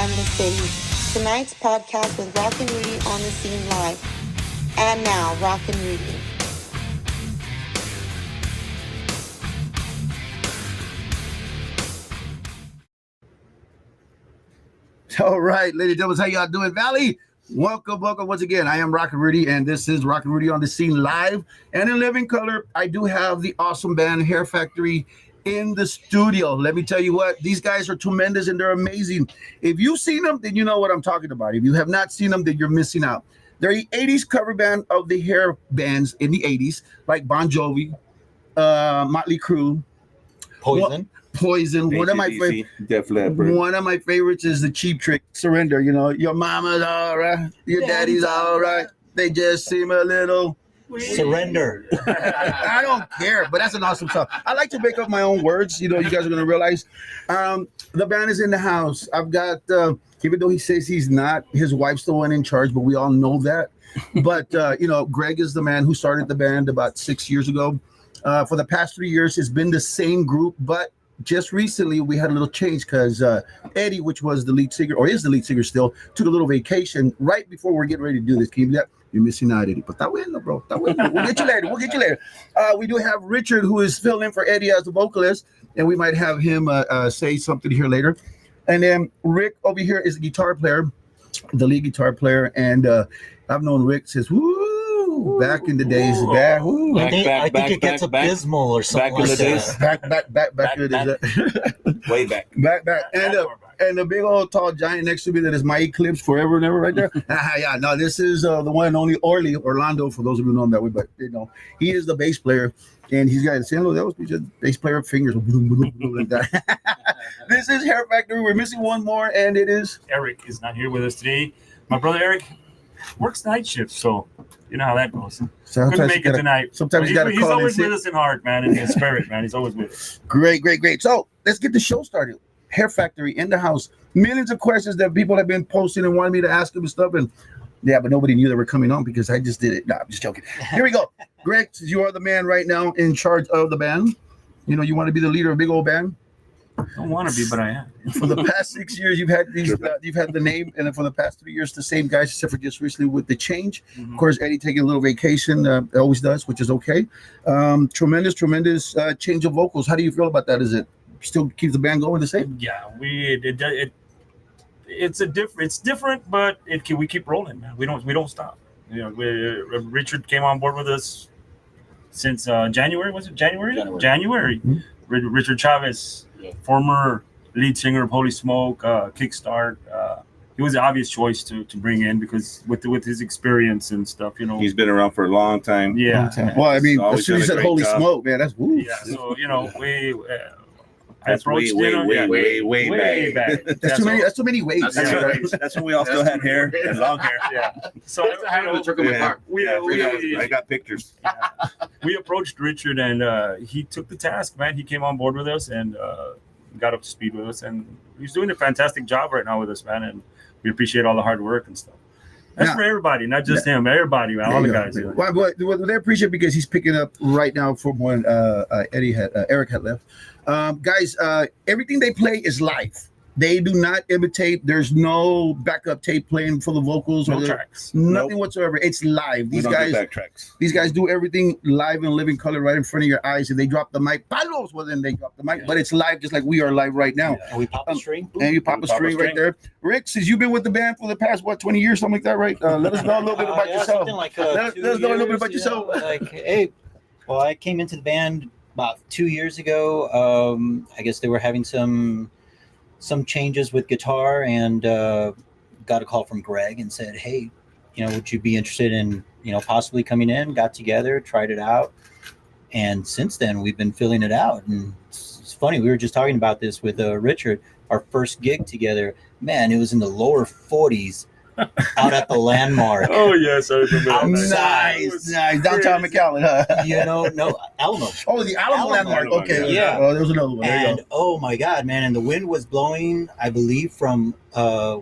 and the city. Tonight's podcast with Rock and Rudy on the scene live. And now, Rock and Rudy. All right, ladies and gentlemen, how y'all doing, Valley? Welcome once again. I am ROCKNRUDY, and this is Rock and Rudy on the scene live and in living color. I do have the awesome band Hair Factory in the studio. Let me tell you what, these guys are tremendous and they're amazing. If you've seen them, then you know what I'm talking about. If you have not seen them, then you're missing out. They're the 80s cover band of the hair bands in the 80s, like Bon Jovi, Motley Crue, Poison. One of my favorites is the Cheap Trick, Surrender. You know, your mama's all right, your daddy's all right. They just seem a little Surrender. I don't care, but that's an awesome song. I like to make up my own words. You know, you guys are going to realize. The band is in the house. I've got, even though he says he's not, his wife's the one in charge, but we all know that. But, you know, Greg is the man who started the band about 6 years ago. For the past 3 years, it's been the same group, but just recently we had a little change because Eddie, which was the lead singer, or is the lead singer still, took a little vacation right before we're getting ready to do this. Can you do that? You're missing out, Eddie. But that window, bro. That window. We'll get you later. We do have Richard, who is filling in for Eddie as the vocalist, and we might have him say something here later. And then Rick over here is the guitar player, the lead guitar player, and I've known Rick since back in the days. I think it gets abysmal or something. Back in the days. Way back. Back. And the big old tall giant next to me that is my Eclipse forever and ever right there. Yeah, no, this is the one and only Orlando, for those of you who know him that way, but you know, he is the bass player, and he's got San Luis, that was just bass player fingers like that. This is Hair Factory. We're missing one more, and it is Eric is not here with us today. My brother Eric works night shift, so you know how that goes. Couldn't make it tonight. Sometimes he's always with us in heart, man, in his spirit, man. He's always with us. Great. So let's get the show started. Hair Factory in the house. Millions of questions that people have been posting and wanting me to ask them and stuff. And yeah, but nobody knew they were coming on because I just did it. No, I'm just joking. Here we go. Greg, since you are the man right now in charge of the band, you know, you want to be the leader of a big old band. I don't want to be, but I am. For the past 6 years, you've had these. You've had the name, and then for the past 3 years, the same guys, except for just recently with the change. Mm-hmm. Of course, Eddie taking a little vacation, always does, which is okay. Tremendous change of vocals. How do you feel about that? Is it still keeps the band going the same? Yeah, it's different, but we keep rolling, man. We don't stop. You know, Richard came on board with us since January. Was it January? Mm-hmm. Richard Chavez, former lead singer of Holy Smoke, Kickstart. He was the obvious choice to bring in because with his experience and stuff, you know. He's been around for a long time. Yeah. Well, I mean, as soon as you said Holy Smoke, man, that's woo. Yeah. So you know, that's way back. That's too many ways. That's when we all still had hair and long hair. Yeah. So I got pictures. Yeah. We approached Richard and he took the task, man. He came on board with us and got up to speed with us, and he's doing a fantastic job right now with us, man. And we appreciate all the hard work and stuff. That's for everybody, not just him. Everybody, man. All the guys. Well, they appreciate because he's picking up right now from when Eric had left. Guys, everything they play is live. They do not imitate. There's no backup tape playing for the vocals. No tracks. Nothing whatsoever. It's live. These guys do everything live in living color right in front of your eyes. If they drop the mic, palos, well, then they drop the mic. But it's live just like we are live right now. Yeah. And we pop a string. And you pop a string right there. Rick, since you've been with the band for the past, 20 years, something like that, right? Let us know a little bit about yourself. Like, let us know a little bit about yourself. Hey, well, I came into the band about 2 years ago. I guess they were having some changes with guitar, and got a call from Greg and said, hey, you know, would you be interested in, you know, possibly coming in? Got together, tried it out, and since then we've been filling it out. And it's funny, we were just talking about this with Richard. Our first gig together, man, it was in the lower 40s out at the Landmark. Oh yes, I remember that. Nice. Downtown McAllen, huh? You know, no, Alamo. Oh, the Alamo Landmark. Okay, yeah. Oh, there was another one. There you go. Oh my God, man! And the wind was blowing, I believe, from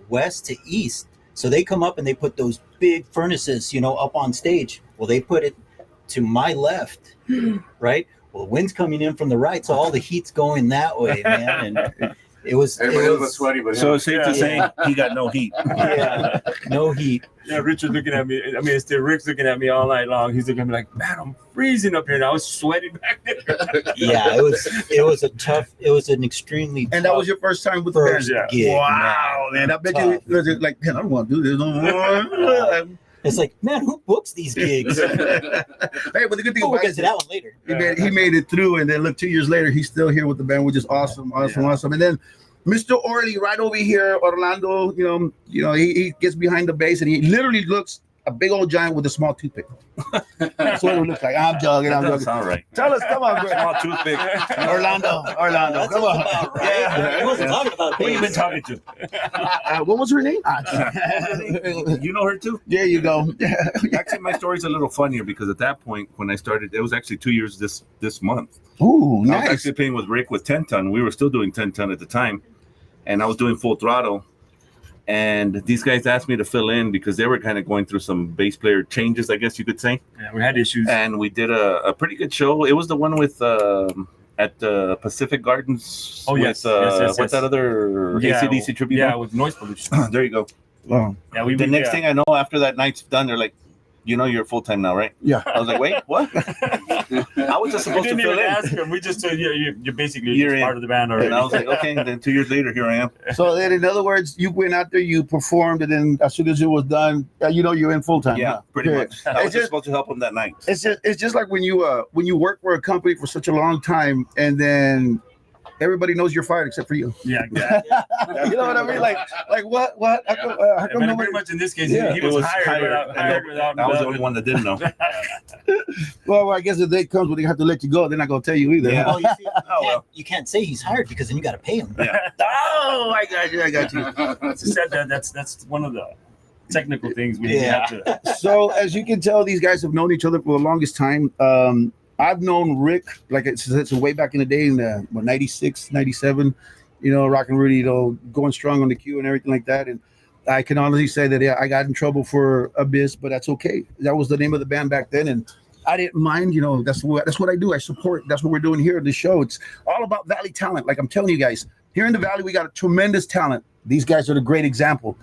west to east. So they come up and they put those big furnaces, you know, up on stage. Well, they put it to my left, right? Well, the wind's coming in from the right, so all the heat's going that way, man. And It was. Everybody It was was sweaty, but So it's safe to say Yeah. he got no heat. yeah, no heat. Yeah, Richard's looking at me. I mean, it's still Rick's looking at me all night long. He's looking at me like, man, I'm freezing up here. And I was sweating back there. Yeah, it was. It was a tough. It was an extremely. And that was your first time with the band? first Yeah. gig. Wow, man. I bet you Tough. like, man, I don't want to do this no more. It's like, man, who books these gigs? Hey, but the good thing Oh, we'll about get it to that one later. he made it through, and then look, 2 years later, he's still here with the band, which is awesome. And then Mr. Orley, right over here, Orlando. You know, he gets behind the bass, and he literally looks a big old giant with a small toothpick. That's what it looks like. I'm joking. That doesn't sound right. Tell us, come on, Small toothpick. Orlando, That's come on. about right. He wasn't talking about Who you been bass. talking to? What was her name? You know her too? There you go. Actually, my story's a little funnier because at that point, when I started, it was actually 2 years this month. Ooh, I was nice. actually playing with Rick with 10 ton. We were still doing 10 ton at the time, and I was doing full throttle. And these guys asked me to fill in because they were kind of going through some bass player changes, I guess you could say. Yeah, we had issues. And we did a pretty good show. It was the one with at Pacific Gardens. Oh, with, yes, yes. What's that other Yeah, AC/DC tribute? Yeah, with noise pollution. There you go. Oh, Yeah, we The next thing I know, after that night's done, they're like, you know, you're full time now, right? yeah. I was like, wait, what? I was just we supposed to didn't fill even in. ask him. We just said, yeah, you're basically You're just in. part of the band already. And I was like, okay. And then 2 years later, here I am. So then, in other words, you went out there, you performed, and then as soon as it was done, you're in full time. Yeah, pretty Good. much. I was It's just just- supposed to help them that night. It's just like when you work for a company for such a long time, and then everybody knows you're fired except for you. Yeah, exactly. You know what I mean? Like what? How come But nobody? pretty much in this case, Yeah. he was hired and without I was the only one that didn't know. Well, I guess the day comes when they have to let you go. They're not gonna tell you either. Yeah. Oh, you, see, well. you can't say he's hired because then you got to pay him. Yeah. Oh, I got you. That's said that's one of the technical things we Yeah. have to. So as you can tell, these guys have known each other for the longest time. I've known Rick like it's way back in the day in the 96, 97, Rock and Rudy, going strong on the Q and everything like that. And I can honestly say that I got in trouble for Abyss, but that's okay. That was the name of the band back then, and I didn't mind. That's what I do. I support. That's what we're doing here at the show. It's all about Valley talent. Like I'm telling you guys, here in the Valley, we got a tremendous talent. These guys are the great example.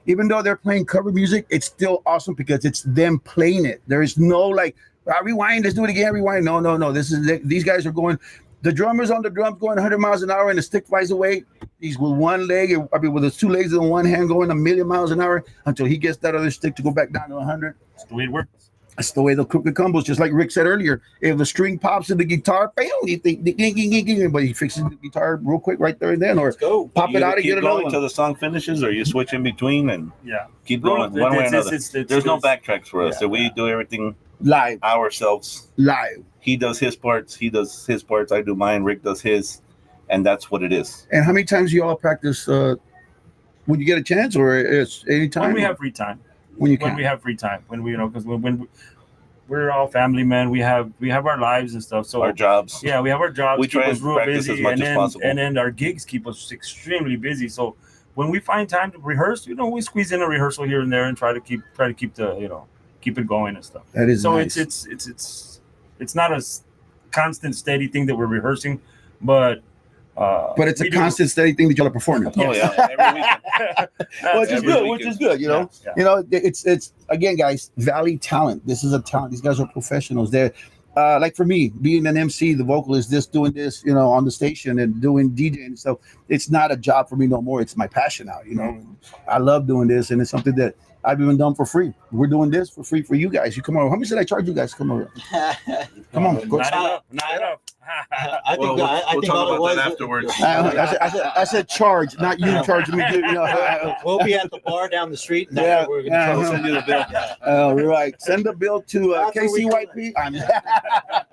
Even though they're playing cover music, it's still awesome because it's them playing it. There is no like, rewind, let's do it again, rewind. No. These guys are going, the drummer's on the drums going 100 miles an hour and the stick flies away. He's with one leg, with his two legs and one hand going 1,000,000 miles an hour until he gets that other stick to go back down to 100. That's the way it works. That's the way the cookie crumbles. Just like Rick said earlier, if the string pops in the guitar, bam, you think, but he fixes the guitar real quick right there and then, or Go. pop You it either out and keep get another going one. till the song finishes, or you switch in between and Yeah. keep going one way or another. There's no backtracks for us. Yeah. So we do everything Live. ourselves. He does his parts. I do mine. Rick does his, and that's what it is. And how many times do you all practice when you get a chance, or it's anytime? When we have free time. When you When can. we have free time. When we, because when we're all family men, we have our lives and stuff. So Our jobs. yeah, we have our jobs. We keep try us and real practice busy, as much and as then possible. and then our gigs keep us extremely busy. So when we find time to rehearse, we squeeze in a rehearsal here and there and try to keep the keep it going and stuff. That is So nice. it's not a constant steady thing that we're rehearsing, but it's a we do- constant steady thing that y'all are performing. Oh yeah, every weekend. Which is every good. weekend. Which is good. Yeah. It's again, guys. Valley talent. This is a talent. These guys are professionals. They're like for me, being an MC, the vocalist, doing this, on the station and doing DJing and stuff. It's not a job for me no more. It's my passion now. I love doing this, and it's something that I've even done for free. We're doing this for free for you guys. You come over. How much did I charge you guys to come over? Come on, go. Not enough. Not enough. I think I we'll think talk all it about was. that afterwards. I said charge, not you charging me. We'll be at the bar down the street, and Yeah, that's what we're yeah, going I'll to send you the bill. Right. Send the bill to That's what we KCYP.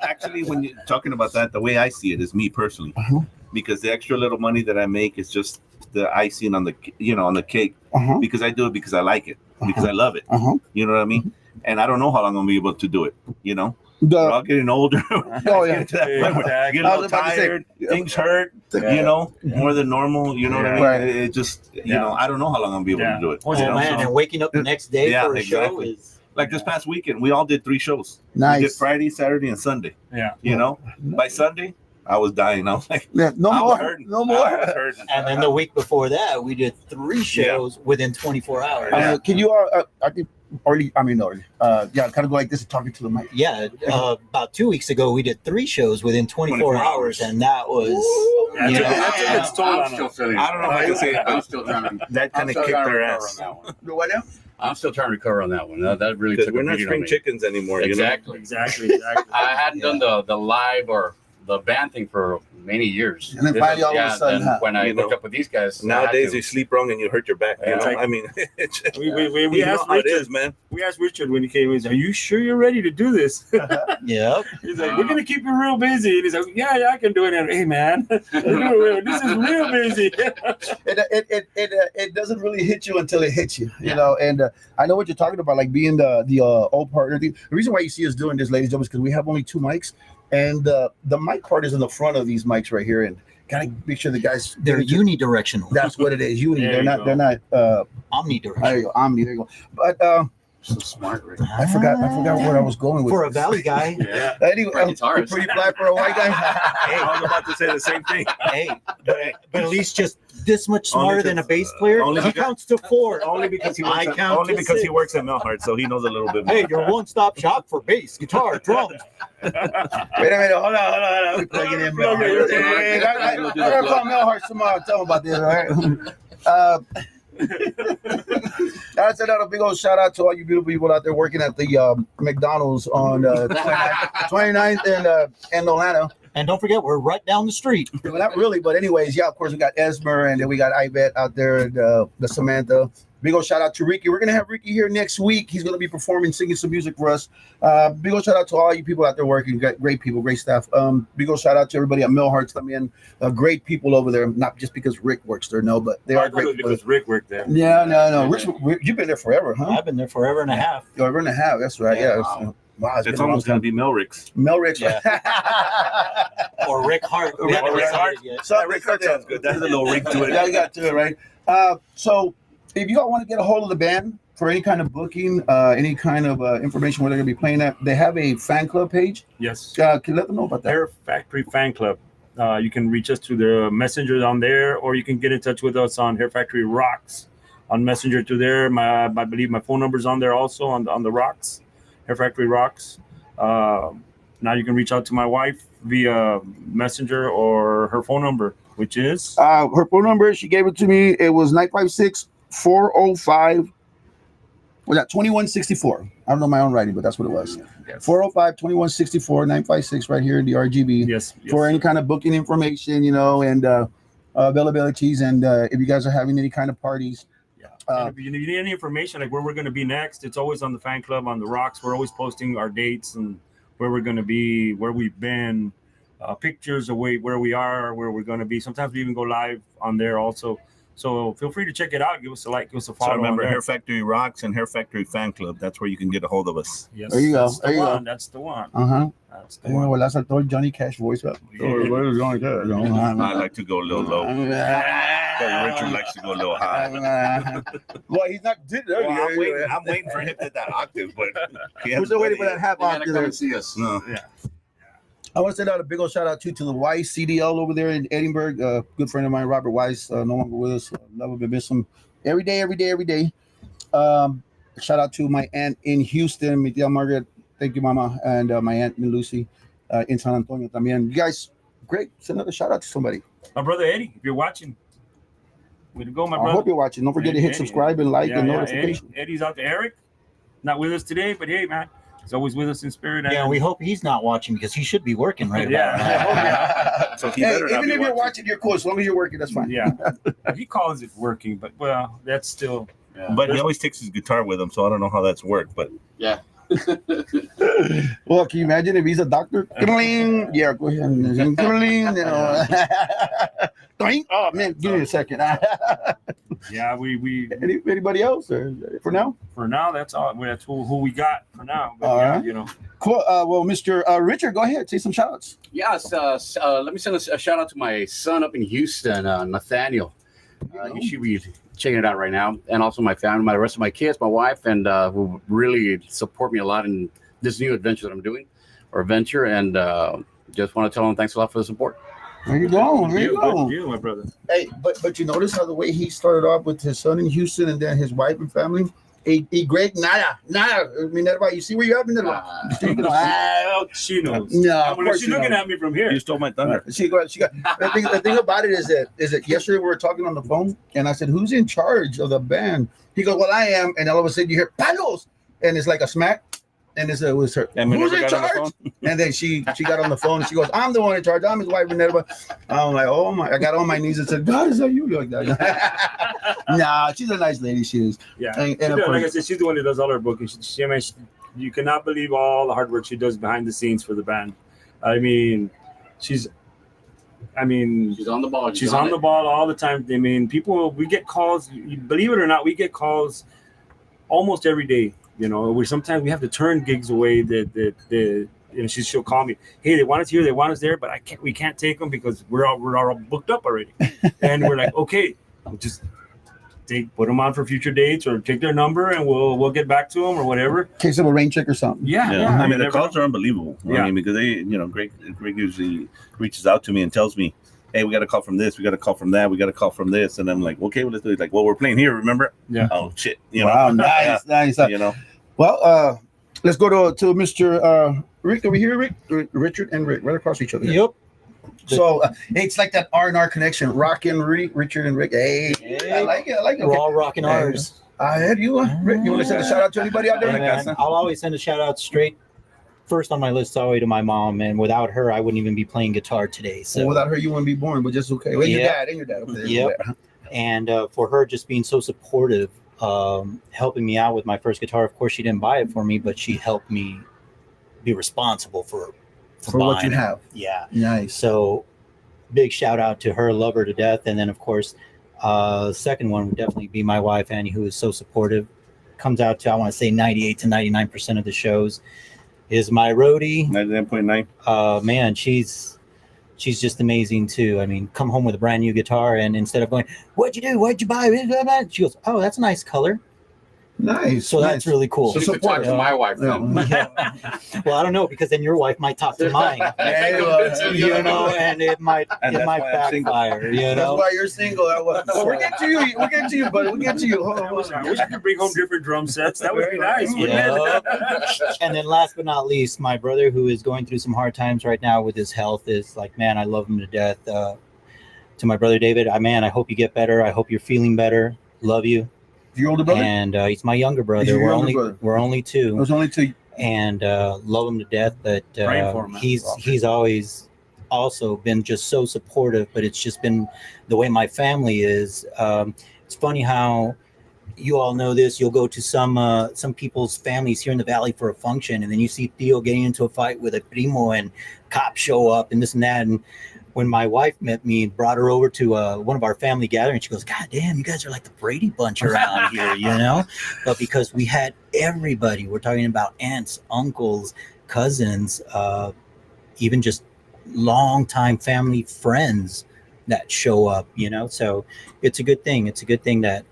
Actually, when you're talking about that, the way I see it is me personally, Uh-huh. because the extra little money that I make is just the icing on the on the cake. Because I do it because I like it, because I love it. You know what I mean? And I don't know how long I'm gonna be able to do it. We're all getting older. Oh, yeah. Get to that point where I get a I little was about to say, tired. Things hurt. More than normal. You know what I mean? Right. It just I don't know how long I'm gonna be able to do it. Oh you know? man, So, and waking up the next day Yeah, for a show exactly. is like this past weekend, we all did 3 shows. We did Nice. Friday, Saturday, and Sunday. Yeah. By Sunday, I was dying. I was like, Yeah, no I was more, hurting. no I more. was hurting. And then the week before that, we did 3 shows within 24 hours. Can you I think early. Yeah, kind of go like this and talking to the mic. Yeah, about 2 weeks ago, we did 3 shows within 24 hours, and that was, you know, That's toll on I'm still us. feeling it. I don't know if I can say it, I'm but still trying to. that kind of I'm still kicked trying to their recover ass. on that one. Do what now? I'm still trying to recover on that one. That really Because took we're a not beating on spring me. chickens anymore. Exactly. Exactly. I hadn't done the live or the band thing for many years. And then finally, all of a sudden, then when I You know, hooked up with these guys, You know? Nowadays, you sleep wrong and you hurt your back. You Yeah. know, Like- I mean, it's just, We you know asked how it Richard. is, man. We asked Richard when he came. He's, "Are you sure you're ready to do this?" yep. He's like, "We're gonna keep you real busy." And he's like, "Yeah, I can do it." And, hey, man, this is real busy. it doesn't really hit you until it hits you, you know. And I know what you're talking about, like being the old partner. The reason why you see us doing this, ladies and gentlemen, is because we have only 2 mics, and the mic part is in the front of these mics right here, and gotta make sure the guys They're unidirectional. That's what it is. Uni. There They're you not. go. They're not. There Omnidirectional. you go. Omni. There you go. But so smart, Rick. I forgot where I was going with For a this. valley guy. Yeah. Anyway, For a guitarist. pretty flat for a white guy. I was about to say the same thing. Hey, but at least just this much Only smarter than a bass player. only He because- counts to 4. Only because he I works. count Only to because he 6. works at Melhart, so he knows a little bit more. Hey, your one-stop shop for bass, guitar, drums. Wait a minute. Hold on. We plug it in, Mel. Hey, I gotta call Mel Hart tomorrow. Tell him about this, all right? That's another big old shout out to all you beautiful people out there working at the McDonald's on 29th and Atlanta. And don't forget, we're right down the street. Well, not really, but anyways, yeah, of course, we got Esmer, and then we got Ivette out there, and the Samantha. Big old shout out to Ricky. We're going to have Ricky here next week. He's going to be performing, singing some music for us. Big old shout out to all you people out there working. You got great people, great staff. Big old shout out to everybody at Millhart's. I mean, great people over there, not just because Rick works there, no, but they are great people. Because Rick worked there. Yeah, no. Rich, you've been there forever, huh? I've been there forever and a half. Over and a half, that's right. Yeah. Wow. Wow, It's almost going to be Melricks. Melricks. Yeah. Or Rick Hart. We haven't Rick decided Hart. yet. So Rick Hart sounds good. That has a little ring to it. Yeah, you got to it, right? So if you all want to get a hold of the band for any kind of booking, any kind of information where they're going to be playing at, they have a fan club page. Yes. Can you let them know about that? Hair Factory Fan Club. You can reach us through the messenger on there, or you can get in touch with us on Hair Factory Rocks on Messenger through there. I believe my phone number is on there also on the Rocks, Hair Factory Rocks. Now you can reach out to my wife via Messenger or her phone number, which is Her phone number, she gave it to me. It was 956-405. Was that 2164? I don't know my own writing, but that's what it was. Yes. 405-2164, 956 right here in the RGB. yes. For any kind of booking information, you know, and availabilities, and if you guys are having any kind of parties. And if you need any information, like where we're going to be next, it's always on the fan club on the Rocks. We're always posting our dates and where we're going to be, where we've been, pictures of where we are, where we're going to be. Sometimes we even go live on there also. So feel free to check it out. Give us a like, give us a follow. So remember, on there. Hair Factory Rocks and Hair Factory Fan Club. That's where you can get a hold of us. Yes, There you go. That's the There you go. one. That's the one. That's the You know, one. well, that's I told Johnny Cash voice up. Where is Johnny Cash? I like to go a little low. But Richard likes to go a little high. Well, he's not did it Well, earlier. I'm waiting for him to hit that octave, but he We're hasn't still waiting for done that half You gotta octave. come and see us. it yet. No. I want to send out a big old shout out to the Weiss CDL over there in Edinburgh. Good friend of mine, Robert Weiss, no longer with us. Love him, miss him every day. Shout out to my aunt in Houston, mi tía Margaret. Thank you, Mama, and my aunt Lucy in San Antonio también. You guys, great. Send another shout out to somebody. My brother Eddie, if you're watching, way to go, my I brother. hope you're watching. Don't forget to hit Eddie. subscribe and like and Yeah, notification. Eddie's out there. Eric, not with us today, but hey, man, he's always with us in spirit. Yeah, we hope he's not watching because he should be working right Yeah. about now. Yeah. So he Hey, better not even be if you're watching. watching, you're cool. As long as you're working, that's fine. Yeah, he calls it working, but well, that's still. Yeah. But he always takes his guitar with him, so I don't know how that's worked. But Yeah. Well, can you imagine if he's a doctor? Kling. Yeah, go ahead. Kling, you know. Doink. Oh man, give me a second. Yeah, we Anybody else? Or for now? for now that's all. That's who we got for now. But All yeah, right. you know, Cool. Well, Mr. Richard, go ahead. Say some shout outs. Yes. Let me send a shout out to my son up in Houston, Nathaniel. He should be checking it out right now, and also my family, the rest of my kids, my wife, and who really support me a lot in this new adventure that I'm doing, or venture. And just want to tell him thanks a lot for the support. There you go. There you go. Good deal, my brother. Hey, but you notice how the way he started off with his son in Houston and then his wife and family. He great nada. I mean, you see where you're at, She knows. No, When she's looking at me from here. You stole my thunder. She got. The thing about it is that yesterday we were talking on the phone, and I said, "Who's in charge of the band?" He goes, "Well, I am." And all of a sudden, you hear "palos," and it's like a smack, and it was her. And Who's in Minerva got on the charge? phone? And then she got on the phone. And she goes, "I'm the one in charge. I'm his wife, Minerva." I'm like, "Oh my!" I got on my knees and said, "God, is that you?" Like that. Nah, she's a nice lady. She is. Yeah. And She of does, like I course, said, she's the one that does all her booking. You cannot believe all the hard work she does behind the scenes for the band. I mean, she's on the ball. She's on the ball all the time. I mean, we get calls. Believe it or not, we get calls almost every day. You know, sometimes we have to turn gigs away. She'll call me. Hey, they want us here. They want us there, but we can't take them because we're all booked up already. And we're like, okay, we'll just put them on for future dates or take their number and we'll get back to them or whatever. in case of a rain check or something. Yeah. I mean, the calls are unbelievable. Yeah. I mean, because Greg usually reaches out to me and tells me, hey, we got a call from this, we got a call from that, we got a call from this. And I'm like, okay, well, let's do it. Like, well, we're playing here, remember? Yeah. Oh, shit. Wow, nice. Well, let's go to Mr. Rick over here, Richard and Rick, right across each other. Yep. So it's like that R&R connection, Rockin' Rudy, Richard and Rick. Hey, I like it. We're all rocking ours. I had you, Rick. You want to send a shout out to anybody out there? Hey, man, I'll always send a shout out straight first on my list all the way to my mom, and without her, I wouldn't even be playing guitar today. So without her, you wouldn't be born, but just okay. Well, your dad. Okay. Yep. And for her just being so supportive, helping me out with my first guitar. Of course, she didn't buy it for me, but she helped me be responsible for what you it. have. Yeah. Nice. So big shout out to her, love her to death. And then of course, second one would definitely be my wife, Annie, who is so supportive. Comes out to, I want to say 98 to 99% of the shows. Is my roadie. 99.9. Man, she's just amazing too. I mean, come home with a brand new guitar and instead of going, what'd you do? What'd you buy? She goes, oh, that's a nice color. Nice. So that's really cool. So you talk to my wife. Well, I don't know, because then your wife might talk to mine. And it might backfire. That's why you're single. We'll get to you. Buddy. We'll get to you. Hold on. I wish I could bring home different drum sets. That would be nice, wouldn't it? And then last but not least, my brother, who is going through some hard times right now with his health, is like, man, I love him to death. To my brother David, I hope you get better. I hope you're feeling better. Love you. Your older brother? And he's my younger brother. We're only two. There's only two. And love him to death. But Praying for him, he's always also been just so supportive. But it's just been the way my family is. It's funny how you all know this. You'll go to some people's families here in the valley for a function, and then you see Theo getting into a fight with a primo, and cops show up and this and that. And when my wife met me and brought her over to one of our family gatherings, she goes, God damn, you guys are like the Brady Bunch around here, But because we had everybody, we're talking about aunts, uncles, cousins, even just longtime family friends that show up, So it's a good thing. It's a good thing that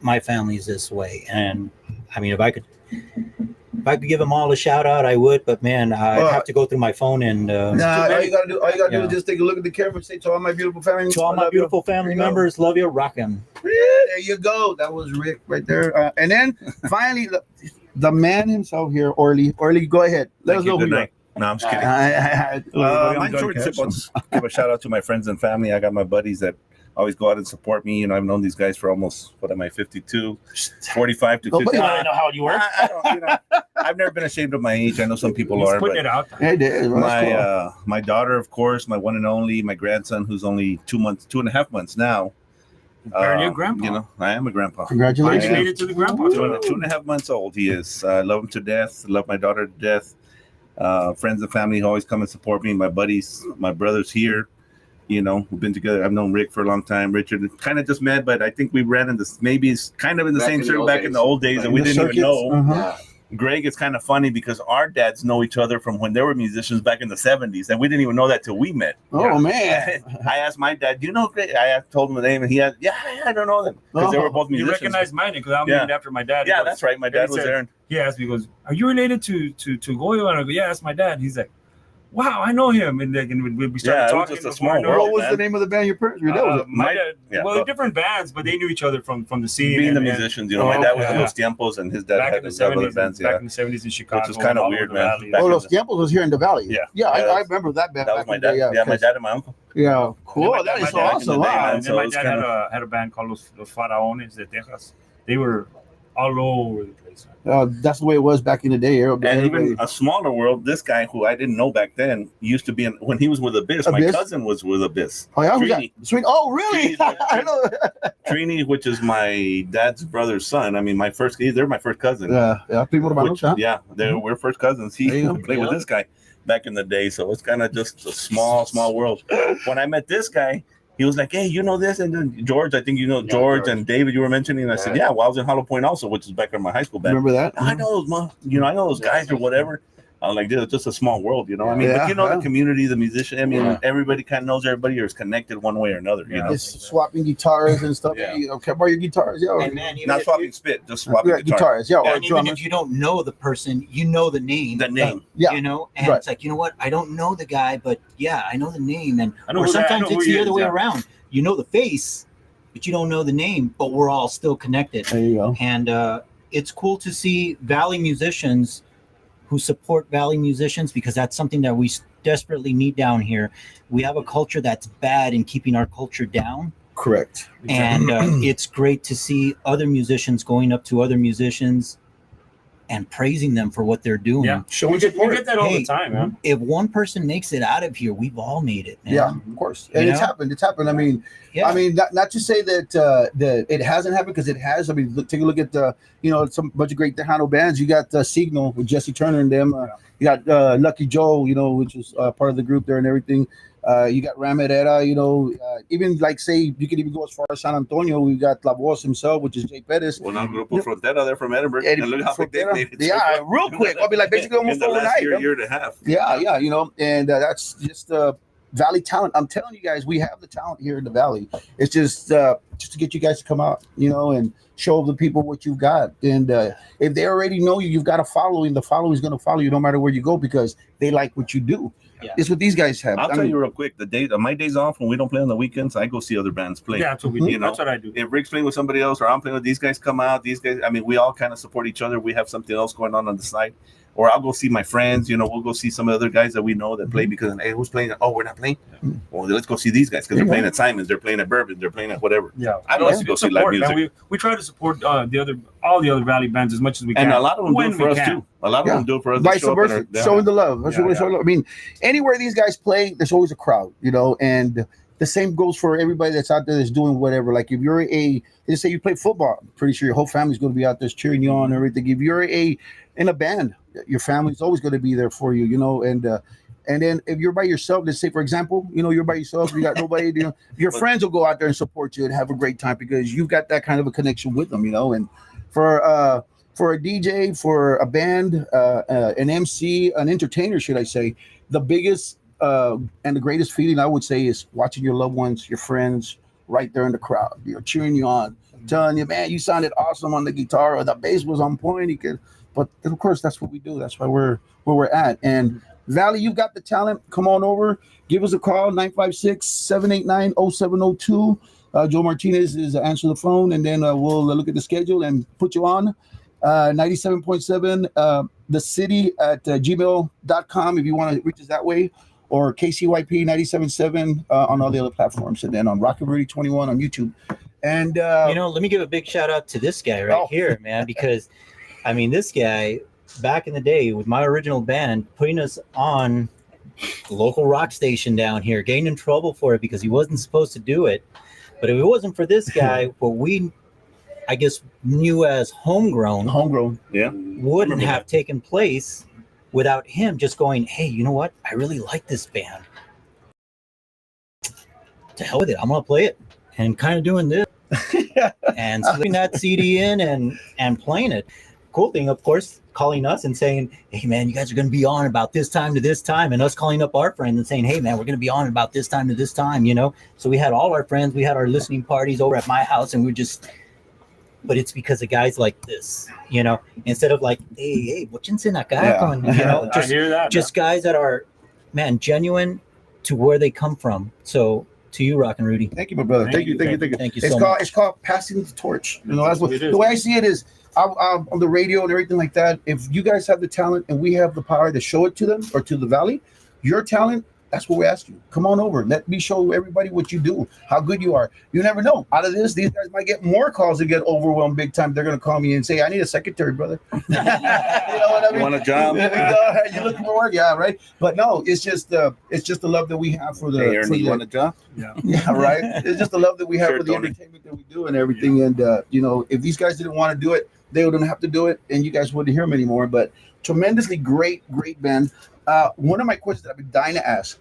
my family is this way. And I mean, if I could give them all a shout out, I would, but man, I have to go through my phone and all you gotta do is just take a look at the camera and say to all my beautiful family. To all my beautiful family members, love you, rockin'. Yeah, there you go. That was Rick right there. And then finally, the man himself here, Orly. Orly, go ahead. Let us know who you are. No, I'm just kidding. My short tip, I'll just give a shout out to my friends and family. I got my buddies that always go out and support me. I've known these guys for almost, 52, 45 to 50. I know how old you were. I've never been ashamed of my age. I know some people He's are. putting But it out. my daughter, of course, my one and only, my grandson, who's only 2.5 months now. You're a grandpa. I am a grandpa. Congratulations. You made it to the grandpa. 2.5 months old he is. I love him to death. Love my daughter to death. Friends and family always come and support me. My buddies, my brothers here. We've been together. I've known Rick for a long time. Richard kind of just met, but I think we ran in this, maybe it's kind of in the same circle back in the old days, and we didn't even know. Greg, it's kind of funny because our dads know each other from when they were musicians back in the 70s, and we didn't even know that till we met. Oh, man. I asked my dad, do you know Greg? I told him the name, and he had, I don't know them, because they were both You musicians. recognize mine because I'm named after my dad. Yeah, that's right. My dad was there. He asked me, he goes, are you related to Goyo? And I go, yeah, that's my dad. He's like, wow, I know him, and then we started Yeah, it was talking. just a before small I know world, What was man. the name of the band your parents? Your dad was it? My My- dad, yeah, well, but- different bands, but they knew each other from the scene. Being the and- musicians, you know, my dad was in yeah. Los Tiempos, and his dad back had in the his other 70s, bands. back Yeah, in the 70s in Chicago, was kinda and all weird, over the man. valley. Back Oh, in Los the- Tiempos was here in the valley. Yeah. Yeah, Yeah, I remember that band. that was back my in the dad. day, Yeah, my okay. dad and my uncle. Yeah, cool. And That then is my dad- awesome. back in the day, Wow. man. And So then my it's dad kinda- had a band called Los Faraones de Texas. They were all over the place. That's the way it was back in the day. And even a smaller world, this guy who I didn't know back then used to be in, when he was with Abyss, my Abyss? cousin was with Abyss. Oh yeah, who's that? Trini. Sweet. Oh really? I know. Trini, which is my dad's brother's son. I mean, they're my first cousin. Yeah. Primo hermanos, Which, huh? yeah, we're first cousins. He There you go. played with this guy back in the day, so it's kind of just a small world. When I met this guy, he was like, "Hey, you know this?" And then George, I think you know Yeah, George George. and David. You were mentioning. And I said, Right. "Yeah, well, I was in Hollow Point also, which is back in my high school band. Remember that? I know those, I know those guys or whatever." I'm like, dude, it's just a small world, you know. I mean, Yeah, but you know, yeah. the community, the musician. I mean, Yeah. everybody kind of knows everybody, or is connected one way or another. You know, It's swapping guitars and stuff. Yeah. You know, can I borrow your guitars? Yeah. And man, even not if swapping you, spit, just swapping Yeah, guitar. guitars. Yeah, or and even drummers. if you don't know the person, you know the name. The name. Yeah. You know, and Right. it's like, you know what? I don't know the guy, but yeah, I know the name. And I know or who that- I sometimes know who it's he the is, other way yeah. around. You know the face, but you don't know the name, but we're all still connected. There you go. And it's cool to see Valley musicians who support Valley musicians, because that's something that we desperately need down here. We have a culture that's bad in keeping our culture down. Correct. And it's great to see other musicians going up to other musicians and praising them for what they're doing. Yeah. Showing You get support. that all Hey, the time, man. If one person makes it out of here, we've all made it, man. Yeah, of course. And You it's know? happened. It's happened. I mean, Yeah. not to say that that it hasn't happened, because it has. I mean, take a look at some bunch of great Tejano bands. You got Signal with Jesse Turner and them. You got Lucky Joe, which is part of the group there and everything. You got Ramirera, even like say you could even go as far as San Antonio. We got La Voz himself, which is Jay Pettis. Well, now Grupo Frontera, they're from Edinburgh. Eddie And look how big they Frontera. made it. Yeah, real quick. I mean, like basically in almost the last overnight. year and a half. Yeah, and that's just Valley talent. I'm telling you guys, we have the talent here in the Valley. It's just to get you guys to come out, and show the people what you've got. And if they already know you, you've got a following. The following is going to follow you no matter where you go, because they like what you do. Yeah. It's what these guys have. I'll tell you real quick. My days off when we don't play on the weekends, I go see other bands play. Yeah, that's what we do. You know, That's what I do. If Rick's playing with somebody else or I'm playing with these guys, come out. These guys, I mean, we all kind of support each other. We have something else going on the side. Or I'll go see my friends. We'll go see some of the other guys that we know that play, because hey, who's playing? Oh, we're not playing. Well, let's go see these guys, because they're playing at Simon's, they're playing at Bourbon, they're playing at whatever. Yeah, I like to go see live support, man. music. We try to support all the other Valley bands as much as we can, And a lot of them do when it for we us can. too. A lot of them do it for us. They Vice show up versa, and they're- showing the love. That's Yeah, what we yeah. show love. I mean, anywhere these guys play, there's always a crowd, and the same goes for everybody that's out there that's doing whatever. Like if you're let's say you play football, I'm pretty sure your whole family's going to be out there cheering you on and everything. If you're in a band, your family's always going to be there for you, and then if you're by yourself, let's say for example, you're by yourself, you got nobody, your friends will go out there and support you and have a great time, because you've got that kind of a connection with them, and for a DJ, for a band, an MC, an entertainer, should I say, the biggest and the greatest feeling I would say is watching your loved ones, your friends, right there in the crowd, cheering you on, telling you, man, you sounded awesome on the guitar, or the bass was on point. But of course, that's what we do. That's why we're where we're at. And Valley, you've got the talent. Come on over. Give us a call, 956-789-0702. Joe Martinez is answer the phone, and then we'll look at the schedule and put you on. 97.7 the city at gmail.com if you want to reach us that way, or KCYP 97.7 on all the other platforms, and then on ROCKNRUDY 21 on YouTube. And let me give a big shout out to this guy right here, man, because I mean, this guy back in the day with my original band, putting us on a local rock station down here, getting in trouble for it because he wasn't supposed to do it. But if it wasn't for this guy, what we, I guess, knew as homegrown, yeah, wouldn't have taken place without him just going, hey, you know what? I really like this band. To hell with it. I'm going to play it. And kind of doing this. And slipping that CD in and playing it. Cool thing, of course, calling us and saying, hey, man, you guys are going to be on about this time to this time. And us calling up our friends and saying, hey, man, we're going to be on about this time to this time, So we had all our friends. We had our listening parties over at my house, and we were just... But it's because of guys like this, instead of like, hey, what's in acá? Yeah. Con, I hear that. just guys that are man, genuine to where they come from. So to you, Rock and Rudy. Thank you, my brother. Thank you. Thank you so It's much. It's called passing the torch. You know, that's what It is. the way I see it is. On the radio and everything like that. If you guys have the talent and we have the power to show it to them or to the valley, your talent. That's what we ask you. Come on over. Let me show everybody what you do, how good you are. You never know. Out of this, these guys might get more calls and get overwhelmed big time. They're going to call me and say, I need a secretary, brother. You know what I mean? You want a job? You looking for work? Yeah, right. But no, it's just the love that we have for the. Hey, Ernie, for you the want a job? yeah, right. It's just the love that we have Sure, for the Tony. entertainment that we do and everything. And you know, if these guys didn't want to do it, they wouldn't have to do it, and you guys wouldn't hear them anymore. But tremendously great band. One of my questions that I've been dying to ask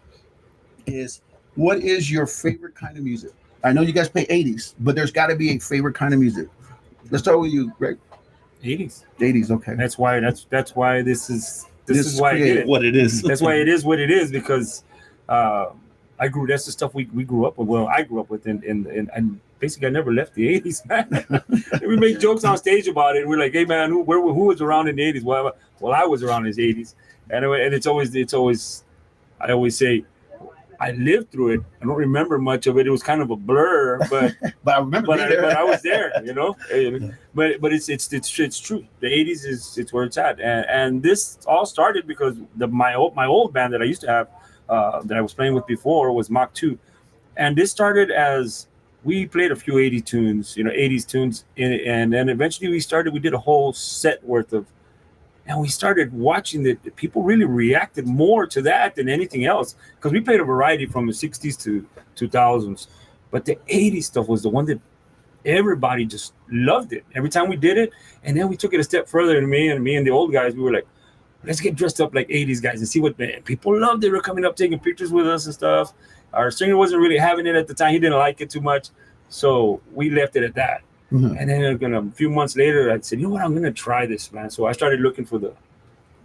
is, what is your favorite kind of music? I know you guys play 80s, but there's got to be a favorite kind of music. Let's start with you, Greg. 80s. 80s, okay. That's why this is why I did it. What it is. That's why it is what it is, because that's the stuff we grew up with. Well, I grew up with, and basically I never left the 80s, man. We make jokes on stage about it, and we're like, hey man, who was around in the 80s? Well, I was around in the 80s. Anyway, and it's always I always say, I lived through it. I don't remember much of it. It was kind of a blur, but but I remember being there. but I was there, you know. But it's true. The 80s it's where it's at, and this all started because my old band that I used to have that I was playing with before was Mach 2, and this started as we played a few 80s tunes, and then eventually we did a whole set worth of. And we started watching that people really reacted more to that than anything else, because we played a variety from the 60s to 2000s. But the 80s stuff was the one that everybody just loved it. Every time we did it, and then we took it a step further. And me and the old guys, we were like, let's get dressed up like 80s guys and see what people loved. They were coming up, taking pictures with us and stuff. Our singer wasn't really having it at the time. He didn't like it too much. So we left it at that. Mm-hmm. And then a few months later, I said, you know what, I'm going to try this, man. So I started looking for the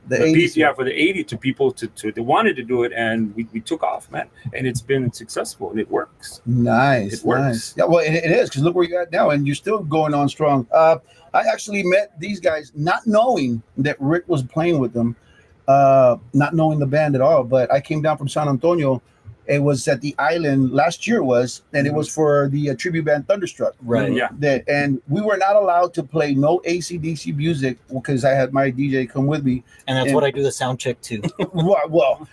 80s, for the 80 to people they wanted to do it, and we took off, man. And it's been successful, and it works. Nice, it works. Nice. Yeah, well, it is, because look where you're at now, and you're still going on strong. I actually met these guys not knowing that Rick was playing with them, not knowing the band at all. But I came down from San Antonio. It was at the island last year, and it was for the tribute band Thunderstruck. Right. Yeah. And we were not allowed to play no AC/DC music because I had my DJ come with me. And that's what I do the sound check to. Well,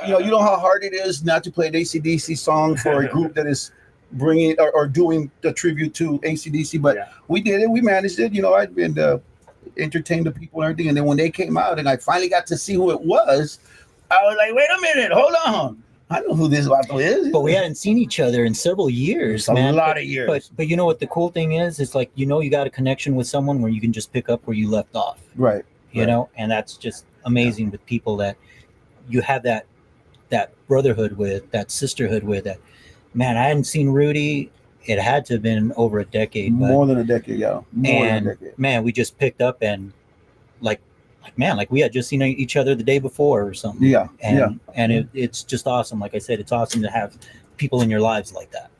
you know how hard it is not to play an AC/DC song for a group that is bringing or doing the tribute to AC/DC. But we did it. We managed it. You know, I'd been entertained the people and everything. And then when they came out and I finally got to see who it was, I was like, wait a minute, hold on. I know who this vato is. But we hadn't seen each other in several years, man. A lot of years. But you know what the cool thing is? It's like, you got a connection with someone where you can just pick up where you left off. Right. You know, and that's just amazing with people that you have that brotherhood with, that sisterhood with. That, man, I hadn't seen Rudy. It had to have been over a decade. More than a decade, yeah. More than a decade. Man, we just picked up and like we had just seen each other the day before or something. Yeah. And it's just awesome. Like I said, it's awesome to have people in your lives like that.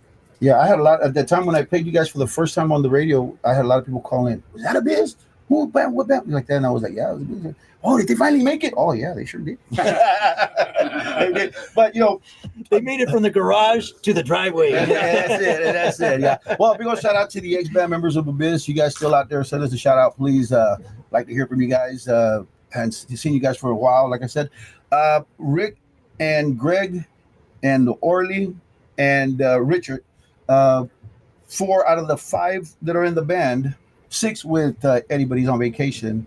Yeah, I had a lot at the time when I played you guys for the first time on the radio. I had a lot of people call in. Was that a biz? What band? Like that, and I was like, yeah. It was a biz. Oh, did they finally make it? Oh, yeah, they sure did. They did. But they made it from the garage to the driveway. That's it. Yeah. Well, big old shout out to the ex-band members of Abyss. You guys still out there? Send us a shout out, please. Like to hear from you guys. And seen you guys for a while. Like I said, Rick and Greg and Orly and Richard. 4 out of the 5 that are in the band. 6 with Eddie, but he's on vacation.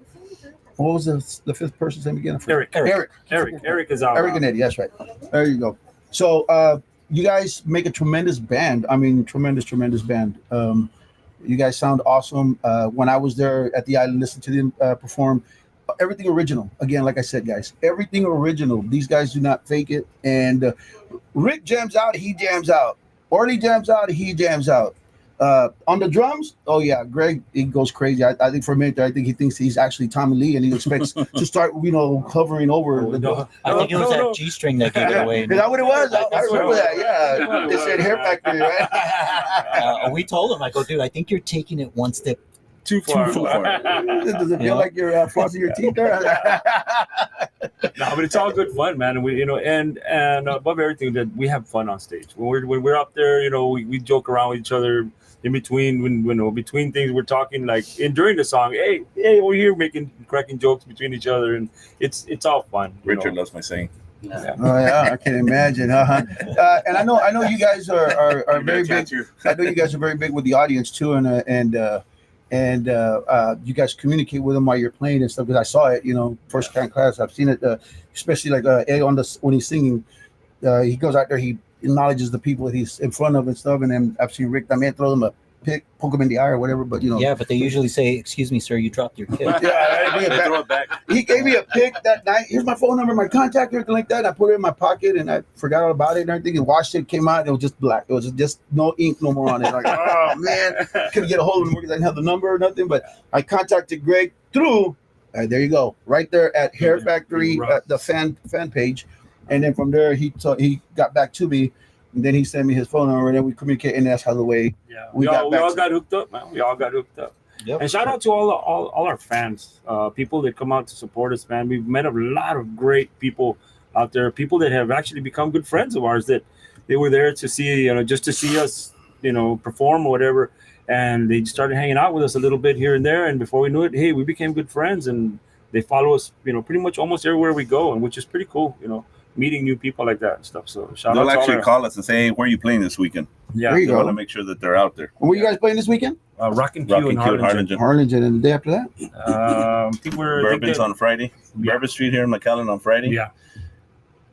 What was the 5th person's name again? Eric is out. Eric and Eddie, that's right. There you go. So you guys make a tremendous band. I mean, tremendous band. You guys sound awesome. When I was there at the island, listening to them perform, everything original. Again, like I said, guys, everything original. These guys do not fake it. And Rick jams out, he jams out. Orly jams out, he jams out. On the drums, oh yeah, Greg, he goes crazy. I think for a minute there, I think he thinks he's actually Tommy Lee, and he expects to start, hovering over. I think it was that G string that gave it away. Is that what it was? I remember that. Yeah, they said Hair Factory, right? We told him, I go, dude, I think you're taking it one step too far. Does it feel like you're flossing your teeth there? No, but it's all good fun, man. And we, and above everything, that we have fun on stage. When we're up there, we joke around with each other. In between, when between things, we're talking like during the song. Hey, we're here cracking jokes between each other, and it's all fun. Richard loves my saying. Yeah. Oh yeah, I can imagine. And I know you guys are very big. I know you guys are very big with the audience too, and you guys communicate with them while you're playing and stuff. Because I saw it, first time class. I've seen it, especially like when he's singing. He goes out there, he acknowledges the people that he's in front of and stuff. And then I've seen Rick también throw them a pick, poke him in the eye or whatever. But yeah, but they usually say, "Excuse me, sir, you dropped your kick." Yeah, throw it back. He gave me a pick that night. Here's my phone number, my contact, everything like that. I put it in my pocket and I forgot all about it and everything. And washed it, came out, it was just black. It was just no ink no more on it. Like, oh man, couldn't get a hold of him because I didn't have the number or nothing. But I contacted Greg through. There you go, right there at Hair Factory, at the fan page. And then from there, he got back to me, and then he sent me his phone number, and then we communicate, and that's how the way we all got hooked up, man. We all got hooked up. Yep. And shout out to all our fans, people that come out to support us, man. We've met a lot of great people out there, people that have actually become good friends of ours, that they were there to see, just to see us, perform or whatever. And they started hanging out with us a little bit here and there. And before we knew it, hey, we became good friends, and they follow us, pretty much almost everywhere we go, and which is pretty cool, meeting new people like that and stuff. So they'll actually call us and say, hey, where are you playing this weekend? Yeah, there you go. Want to make sure that they're out there. And where you guys playing this weekend? Rock and Q in Harlingen. Harlingen, and the day after that? I think Bourbon's on Friday. Yeah. Bourbon Street here in McAllen on Friday. Yeah.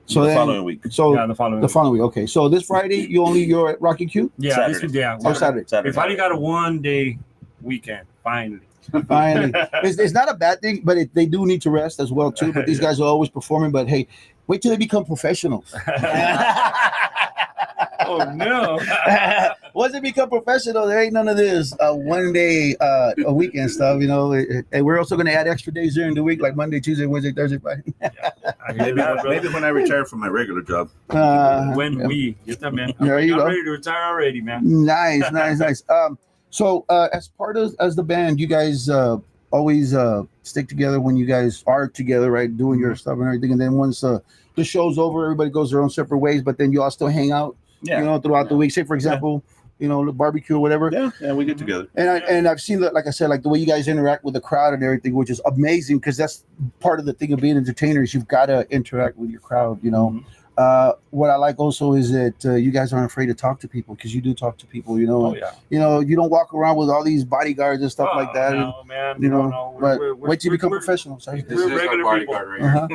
So the following week. So the following week. Okay. So this Friday, you're at Rock and Q? Yeah. Saturday. We finally got a 1-day weekend. Finally. It's not a bad thing, but they do need to rest as well too. But these guys are always performing. But hey, wait till they become professionals. Oh no! Once they become professional, there ain't none of this 1 day a weekend stuff. And we're also going to add extra days during the week, like Monday, Tuesday, Wednesday, Thursday, Friday. Maybe when I retire from my regular job. We get that, man. There you go. Ready to retire already, man. Nice. So as part of the band, you guys always stick together when you guys are together, right? Doing your stuff and everything. And then once the show's over, everybody goes their own separate ways, but then you all still hang out, throughout the week. Say, for example, the barbecue or whatever. Yeah, we get together. And I've seen that, like I said, like the way you guys interact with the crowd and everything, which is amazing, because that's part of the thing of being entertainers. You've got to interact with your crowd, Mm-hmm. What I like also is that you guys aren't afraid to talk to people, because you do talk to people, Oh, yeah. You don't walk around with all these bodyguards and stuff like that. No, man. But wait till you become professional. Sorry. This is our bodyguard right here.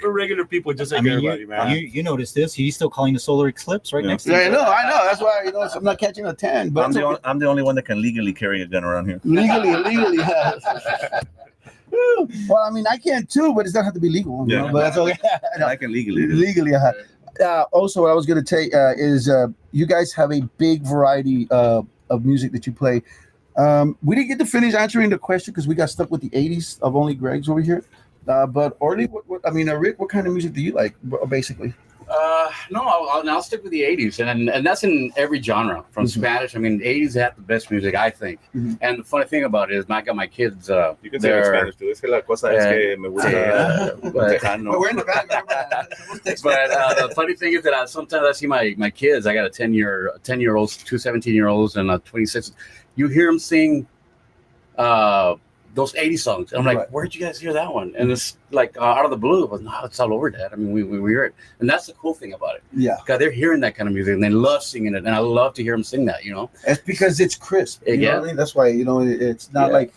We're regular people, just like everybody, man. You noticed this? He's still calling the solar eclipse right next to Yeah, you. I know. That's why I'm not catching a 10. But I'm the only one that can legally carry a gun around here. legally. Well, I mean, I can too, but it doesn't have to be legal. Yeah. But that's okay. I can legally. Legally. Also, what I was going to say is you guys have a big variety of music that you play. We didn't get to finish answering the question because we got stuck with the 80s of only Greg's over here. But Orly, Rick, what kind of music do you like, basically? No, I'll stick with the 80s, and that's in every genre. From Spanish, 80s have the best music, I think. Mm-hmm. And the funny thing about it is, I got my kids. You can say in Spanish too. Es que la cosa es que me gusta. But we're in the back. But the funny thing is that sometimes I see my kids. I got a 10-year-olds, 2 17-year-olds, and a 26. You hear them sing those 80 songs. And I'm like, where'd you guys hear that one? And it's like out of the blue. But no, it's all over that. We hear it. And that's the cool thing about it. Yeah. Because they're hearing that kind of music and they love singing it. And I love to hear them sing that, It's because it's crisp. You know what I mean? That's why, it's not like,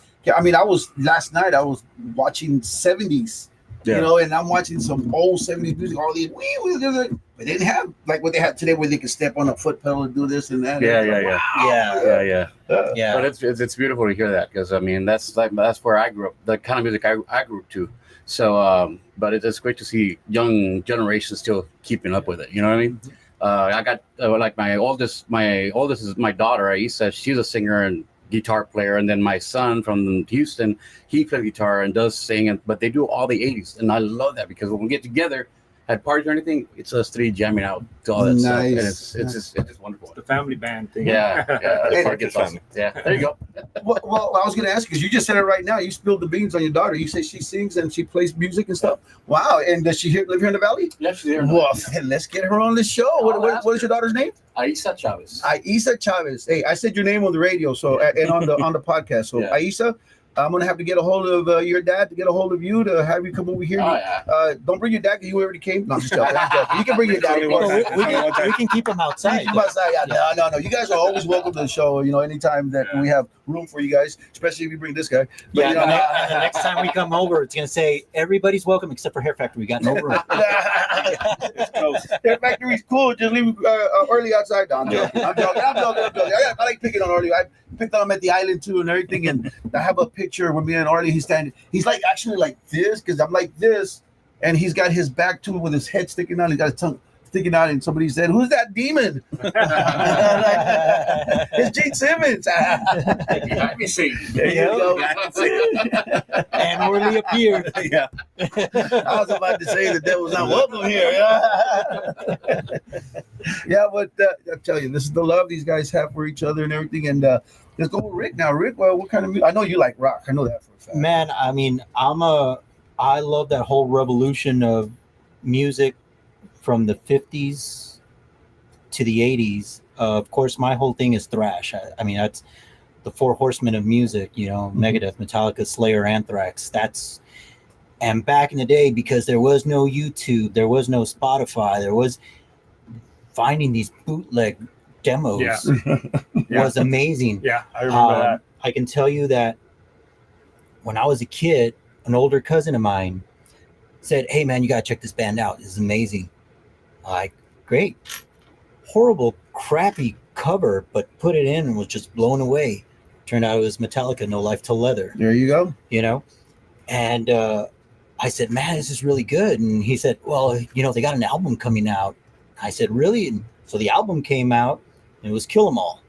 last night I was watching 70s, and I'm watching some old 70s music, all these, but they didn't have like what they have today where they can step on a foot pedal and do this and that. Yeah. But it's beautiful to hear that, because that's where I grew up, the kind of music I grew up to. So but it's great to see young generations still keeping up with it. You know what I mean? I got like my oldest is my daughter Aisa. She's a singer and guitar player, and then my son from Houston, he plays guitar and does sing, but they do all the 80s, and I love that, because when we get together, had parties or anything, it's us three jamming out to all that stuff. And Nice. it's just wonderful. The family band thing. Yeah, the Hey, part gets awesome. Yeah, there you go. Well, I was going to ask you because you just said it right now. You spilled the beans on your daughter. You say she sings and she plays music and stuff. Wow. And does she live here in the Valley? Yeah, she's here. Well, let's get her on the show. What is your daughter's name? Aisa Chavez. Aisa Chavez. Hey, I said your name on the radio, so and on the podcast. So Yeah. Aisa, I'm gonna have to get a hold of your dad to get a hold of you to have you come over here. Oh, yeah. Don't bring your dad because you already came. No, I'm just joking. I'm joking. You can bring your dad. if you want. We can keep them outside. You must say, no. You guys are always welcome to the show. You know, anytime that we have room for you guys, especially if you bring this guy. But, Yeah, you know, and the next time we come over, it's gonna say everybody's welcome except for Hair Factory. We got no room. It's close. Their factory's cool. Just leave early outside. No, I'm joking. I like picking on Arlie. I picked on him at the island too and everything. And I have a picture with me and Arlie. He's standing. He's like actually like this because I'm like this, and he's got his back to it with his head sticking out. He got his tongue sticking out, and somebody said, "Who's that demon?" It's Gene Simmons. Let me see. There you go. And Orly appeared. Yeah. I was about to say the devil's not welcome here. Yeah, but I tell you, this is the love these guys have for each other and everything. And let's go with Rick now. Rick, well, what kind of music? I know you like rock. I know that for a fact. Man, I mean, I love that whole revolution of music from the 50s to the 80s. Of course, my whole thing is thrash. I mean, that's the four horsemen of music, you know, Megadeth, Metallica, Slayer, Anthrax. And back in the day, because there was no YouTube, there was no Spotify, there was finding these bootleg demos was amazing. Yeah, I remember that. I can tell you that when I was a kid, an older cousin of mine said, "Hey man, you gotta check this band out. This is amazing." Like, great. Horrible, crappy cover, but put it in and was just blown away. Turned out it was Metallica, No Life Till Leather. There you go. You know? And I said, "Man, this is really good." And he said, "Well, you know, they got an album coming out." I said, "Really?" And so the album came out, and it was Kill 'Em All.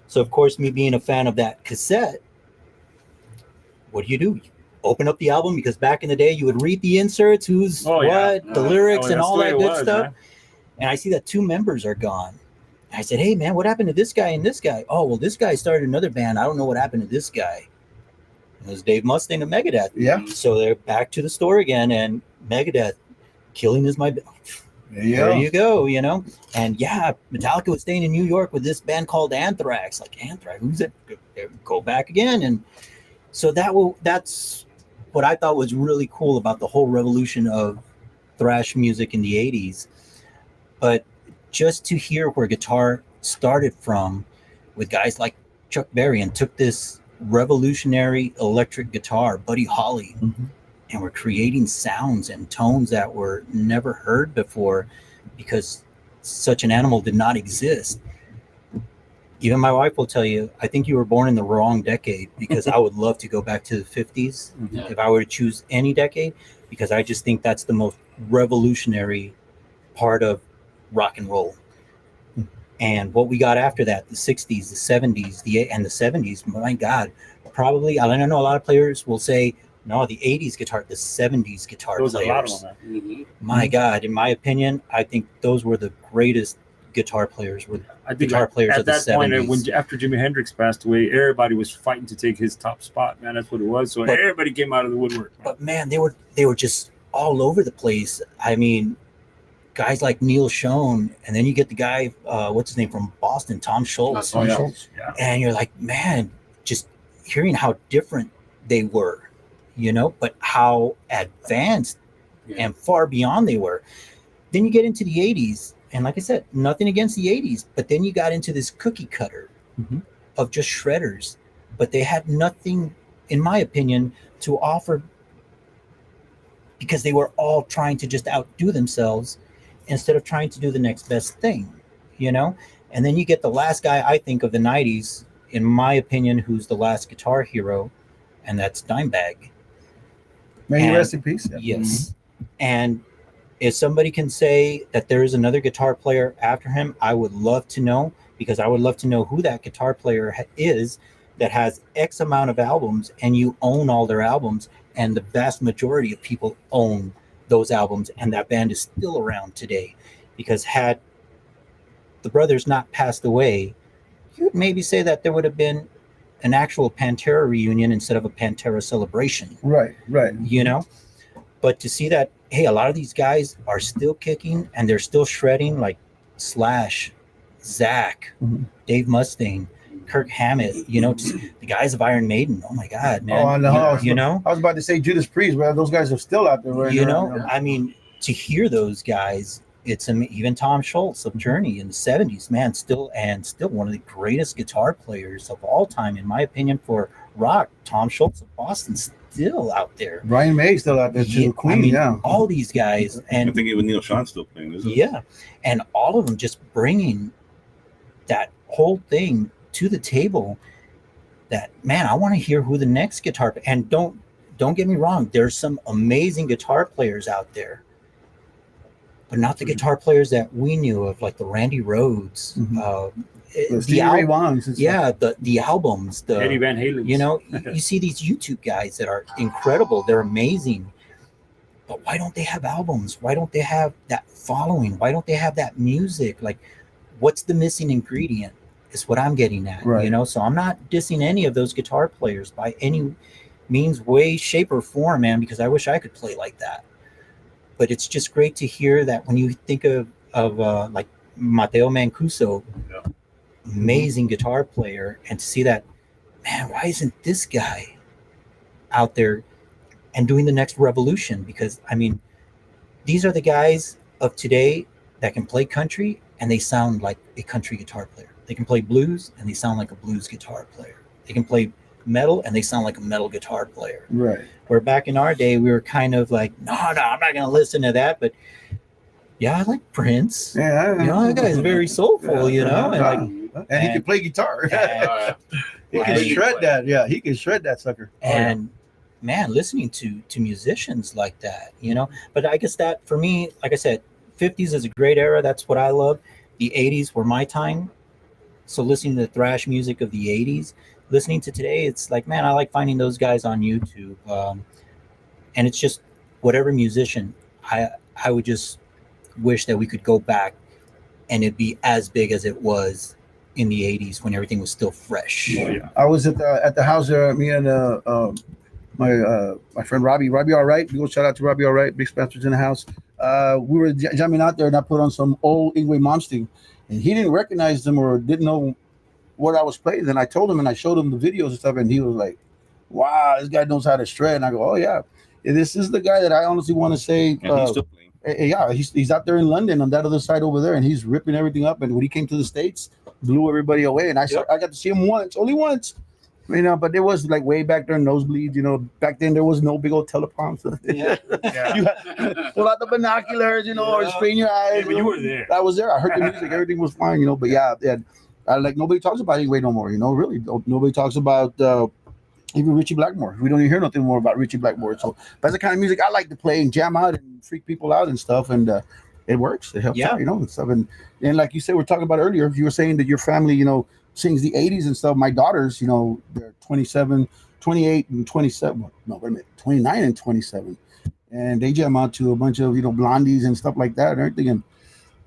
So, of course, me being a fan of that cassette, what do? You open up the album, because back in the day, you would read the inserts, the lyrics, and all that good stuff. Man. And I see that two members are gone. I said, "Hey, man, what happened to this guy and this guy?" "Oh, well, this guy started another band. I don't know what happened to this guy." It was Dave Mustaine of Megadeth. Yeah. So they're back to the store again, and Megadeth, Killing Is My... There you go, you know? And yeah, Metallica was staying in New York with this band called Anthrax. Like, Anthrax, who's it? Go back again. And so that's what I thought was really cool about the whole revolution of thrash music in the 80s. But just to hear where guitar started from with guys like Chuck Berry and took this revolutionary electric guitar, Buddy Holly, and we're creating sounds and tones that were never heard before because such an animal did not exist. Even my wife will tell you, I think you were born in the wrong decade, because I would love to go back to the 50s if I were to choose any decade, because I just think that's the most revolutionary part of rock and roll. And what we got after that, the 60s, the 70s, and the 70s, my God, probably, I don't know, a lot of players will say, no, the 80s guitar, the 70s guitar players. A lot of them. My God, in my opinion, I think those were the greatest guitar players. Players at of the that 70s. point, after Jimi Hendrix passed away, everybody was fighting to take his top spot. Man, that's what it was. So everybody came out of the woodwork. Man. But man, they were just all over the place. I mean, guys like Neil Schon, and then you get the guy, what's his name, from Boston, Tom Schultz. Yeah. And you're like, man, just hearing how different they were, you know, but how advanced and far beyond they were. Then you get into the 80s, and like I said, nothing against the 80s, but then you got into this cookie cutter of just shredders, but they had nothing, in my opinion, to offer, because they were all trying to just outdo themselves instead of trying to do the next best thing, you know? And then you get the last guy, I think, of the 90s, in my opinion, who's the last guitar hero, and that's Dimebag. May he rest in peace. Yes. And if somebody can say that there is another guitar player after him, I would love to know, because I would love to know who that guitar player is that has X amount of albums and you own all their albums, and the vast majority of people own those albums, and that band is still around today. Because had the brothers not passed away, you would maybe say that there would have been an actual Pantera reunion instead of a Pantera celebration. Right. You know? But to see that, hey, a lot of these guys are still kicking and they're still shredding, like Slash, Zach, Dave Mustaine, Kirk Hammett, you know, just the guys of Iron Maiden. Oh my God, man. Oh, I know. You know? I was about to say Judas Priest, but those guys are still out there. Right You now, know, I mean, to hear those guys, it's even Tom Schultz of Journey in the 70s, man, still one of the greatest guitar players of all time, in my opinion, for rock. Tom Schultz of Boston, still out there. Brian May's still out there too. Yeah, Queen, I mean, yeah. all these guys, and I think even Neil Sean's still playing, isn't it? yeah, and all of them just bringing that whole thing to the table. That, man, I want to hear who the next guitar. And don't get me wrong, there's some amazing guitar players out there, but not the guitar players that we knew of, like the Randy Rhodes, the albums, the albums, the Eddie Van Halen. You know, you see these YouTube guys that are incredible, they're amazing, but why don't they have albums? Why don't they have that following? Why don't they have that music? Like, what's the missing ingredient is what I'm getting at, you know? So I'm not dissing any of those guitar players by any means, way, shape, or form, man, because I wish I could play like that. But it's just great to hear that when you think of like Mateo Mancuso, amazing guitar player, and to see that, man, why isn't this guy out there and doing the next revolution? Because, I mean, these are the guys of today that can play country and they sound like a country guitar player. They can play blues and they sound like a blues guitar player. They can play metal and they sound like a metal guitar player. Right. Where back in our day, we were kind of like, no, I'm not going to listen to that. But yeah, I like Prince. Yeah. You know, that guy's very soulful, you know? And he can play guitar. He can shred that. Yeah, he can shred that sucker. And man, listening to musicians like that, you know? But I guess that for me, like I said, 50s is a great era. That's what I love. The 80s were my time. So listening to the thrash music of the 80s, listening to today, it's like, man, I like finding those guys on YouTube. And it's just whatever musician, I would just wish that we could go back and it'd be as big as it was in the 80s when everything was still fresh. Oh, yeah. I was at the house there, me and my friend Robbie All Right. We go shout out to Robbie All Right, Big Spencer's in the house. We were jamming out there and I put on some old Ingwe Malmsteen, and he didn't recognize them or didn't know what I was playing. Then I told him and I showed him the videos and stuff, and he was like, wow, this guy knows how to shred. And I go, oh yeah, this is the guy that I honestly want to say, And he's still playing. yeah, he's out there in London on that other side over there, and he's ripping everything up. And when he came to the States, blew everybody away. And I got to see him only once. You know, but it was like way back there, nosebleeds. You know, back then there was no big old teleprompter. Yeah. You had to pull out the binoculars, you know, or strain your eyes. Yeah, but you were there. I was there. I heard the music. Everything was fine, you know. But yeah, like nobody talks about Ingwe no more. You know, really, nobody talks about even Richie Blackmore. We don't even hear nothing more about Richie Blackmore. So that's the kind of music I like to play and jam out and freak people out and stuff. And it works. It helps out, you know, and stuff. And like you said, we're talking about earlier. You were saying that your family, you know, sings the 80s and stuff. My daughters, you know, they're 27, 28, and 27. No, wait a minute, 29 and 27. And they jam out to a bunch of, you know, blondies and stuff like that and everything. And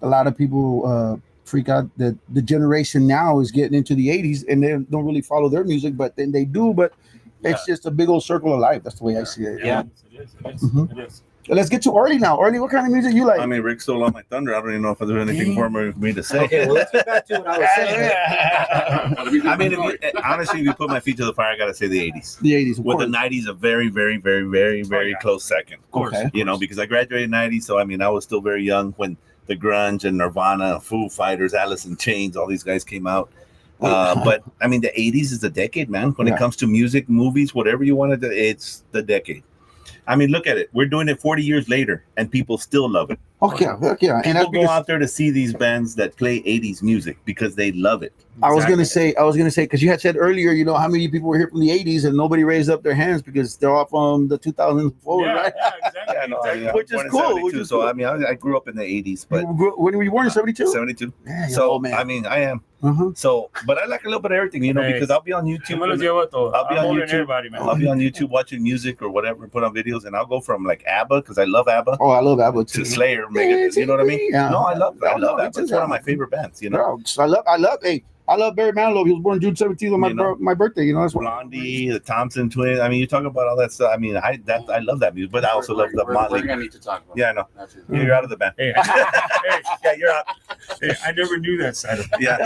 a lot of people freak out that the generation now is getting into the 80s and they don't really follow their music, but then they do. But it's just a big old circle of life. That's the way I see it. Yeah. It is. It is. Let's get to Orly now. Orly, what kind of music you like? I mean, Rick stole all my thunder. I don't even know if there's anything for me to say. Okay, well, let's get back to what I was saying. I mean, honestly, if you put my feet to the fire, I gotta say the 80s. The 80s, with the 90s a very, very, very, very, very close second. Of course, you know, because I graduated in 90, so I mean, I was still very young when the grunge and Nirvana, Foo Fighters, Alice in Chains, all these guys came out. But I mean, the 80s is the decade, man. When it comes to music, movies, whatever you want to do, it's the decade. I mean, look at it. We're doing it 40 years later, and people still love it. Okay. And people go out there to see these bands that play 80s music because they love it. I was gonna say, because you had said earlier, you know, how many people were here from the 80s and nobody raised up their hands because they're all from the 2004, right? Yeah, exactly. Yeah, no, I mean, I Which was is born in cool, 72, which is so cool. I mean, I grew up in the 80s, but When were you born in 72? 72. Yeah, you're So old, man. I mean, I am. Uh-huh. So, but I like a little bit of everything, you know, Hey. because I'll be on YouTube. I'm on older than YouTube. everybody, man. I'll be on YouTube watching music or whatever, put on videos, and I'll go from like ABBA because I love ABBA Oh, I love ABBA to too. Slayer, Megadeth. You know what I mean? Yeah. No, I love me ABBA. too, It's one of yeah. my favorite bands. You know, Bro, I love Barry Manilow. He was born June 17th on You know. my birthday. You know, that's why. Blondie, the Thompson Twins. I mean, you talk about all that stuff. I mean, I love that music, but I also love the We're Motley. gonna need to talk about. Yeah, I know. That's it. Yeah, you're out of the band. Hey, Yeah, you're out. hey, I never knew that side of it. Yeah.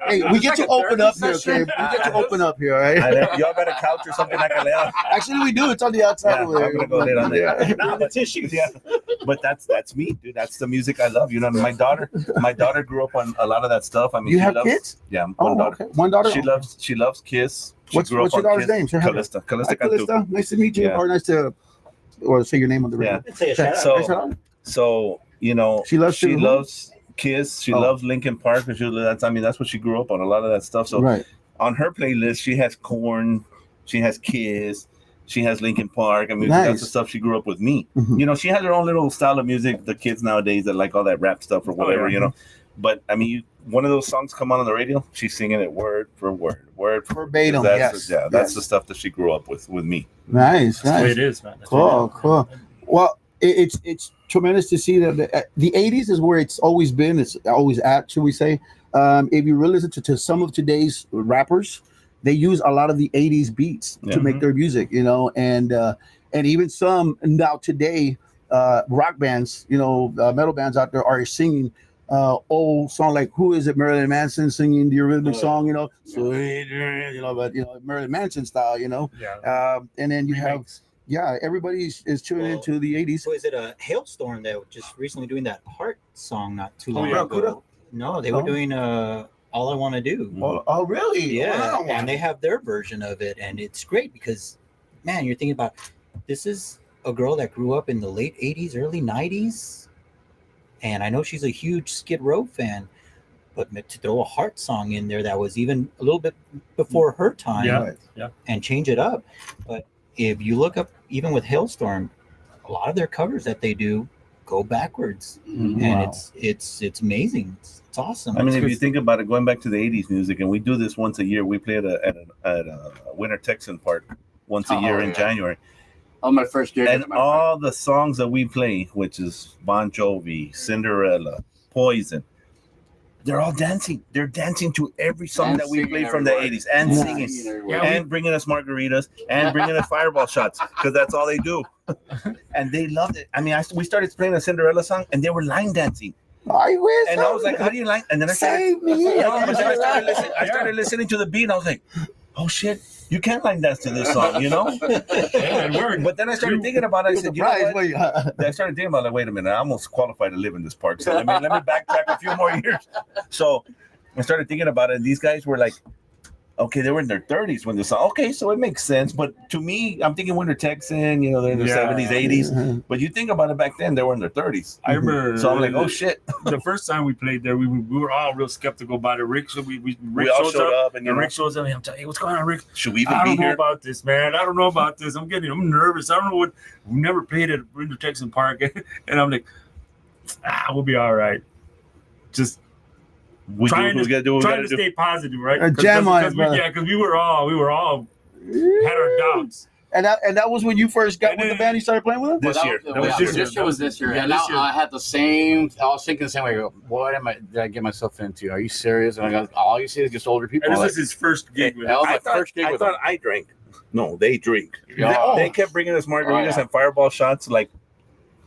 Hey, we get to open up here, okay? We get to open up here, all right? Y'all got a couch or something I can lay on? Actually, we do. It's on the outside Yeah, over there. I'm gonna go lay on there. Yeah. Nah, but tissues, yeah. But that's me, dude. That's the music I love. You know, my daughter grew up on a lot of that stuff. I mean, You she have loves, kids? Yeah, one Oh, daughter. okay. One daughter? She loves Kiss. She What's grew up your on daughter's Kiss. name? Say hi. Callista. Hi, Callista. Nice to meet you. Yeah. Or nice to, or say your name on the radio. Yeah. Say a shout out. So- Say shout out. So you know, She loves she who? loves Kiss. She Oh. loves Linkin Park. That's what she grew up on. A lot of that stuff. So Right. on her playlist, she has Korn, she has Kiss, she has Linkin Park. I mean, Nice. that's the stuff she grew up with me. Mhm. You know, she has her own little style of music. The kids nowadays that like all that rap stuff or whatever, yeah. you know. But I mean, one of those songs come on the radio, she's singing it word for word, word for Verbatim, That's yes. that's Yes. the stuff that she grew up with me. Nice, That's the way nice. it is, man. That's the way Cool, it is. cool. Well, it's tremendous to see that the 80s is where it's always been. It's always at, should we say? If you really listen to some of today's rappers, they use a lot of the 80s beats Yeah. to make their music, you know, and even some now today rock bands, you know, metal bands out there are singing old song like who is it? Marilyn Manson singing the rhythmic song, you know, sweet dreams, you know, but you know Marilyn Manson style, you know, Yeah. and then you have Remakes. everybody is tuning Well, into the 80s. So is it a Hailstorm that was just recently doing that Heart song not too long yeah. ago? No, they were doing All I Want to Do. Oh, really? Yeah, Wow. and they have their version of it, and it's great because, man, you're thinking about this is a girl that grew up in the late 80s, early 90s, and I know she's a huge Skid Row fan, but to throw a Heart song in there that was even a little bit before her time Yeah. and change it up. But if you look up, even with Hailstorm, a lot of their covers that they do go backwards, and Wow. it's amazing. It's awesome. I mean, It's if good you think about it, going back to the 80s music, and we do this once a year, we play at a Winter Texan Park once a Oh, year in yeah. January. On my first year, And all the songs that we play, which is Bon Jovi, Cinderella, Poison, they're all dancing. They're dancing to every song And that we singing play from the everywhere. 80s and Yeah. singing. Yeah, And bringing us margaritas and bringing us fireball shots because that's all they do. And they loved it. I mean, we started playing a Cinderella song and they were line dancing. I wish. And I was like, how do you line? And then I started, Save me. No, but then I started listening to the beat and I was like, oh shit, you can't line dance to this song, you know? Yeah, it worked. But then I started thinking about it. I said, you know Surprise, what? wait. I started thinking about it. Wait a minute, I almost qualified to live in this park. So let me backtrack a few more years. So I started thinking about it. And these guys were like, okay, they were in their 30s when this song. Okay, so it makes sense. But to me, I'm thinking Winter Texan, you know, they're in their Yeah. 70s, 80s. But you think about it back then, they were in their 30s. I remember. So I'm like, oh shit. The first time we played there, we were all real skeptical about it. Rick, so Rick We all shows showed up and, you know, Rick shows up and I'm telling, hey, what's going on, Rick? should we even I be don't know here? about this, man. I don't know about this. I'm nervous. I don't know what. We never played at Winter Texan Park, and I'm like, we'll be all right. Just We trying do what we gotta do what we trying gotta to do. stay positive, right? Jam on it, brother. because we were all had our doubts. And that was when you first got And with the then- band. You started playing with them. This year. That was this year. was this year. Yeah, and this now year. I had the same. I was thinking the same way. I go, what did I get myself into? Are you serious? And I go, all you see is just older people. And this Like, is his first gig with that us. was my first gig I with thought them. I drank. No, they drink. Yeah. They kept bringing us margaritas Oh, yeah. and fireball shots like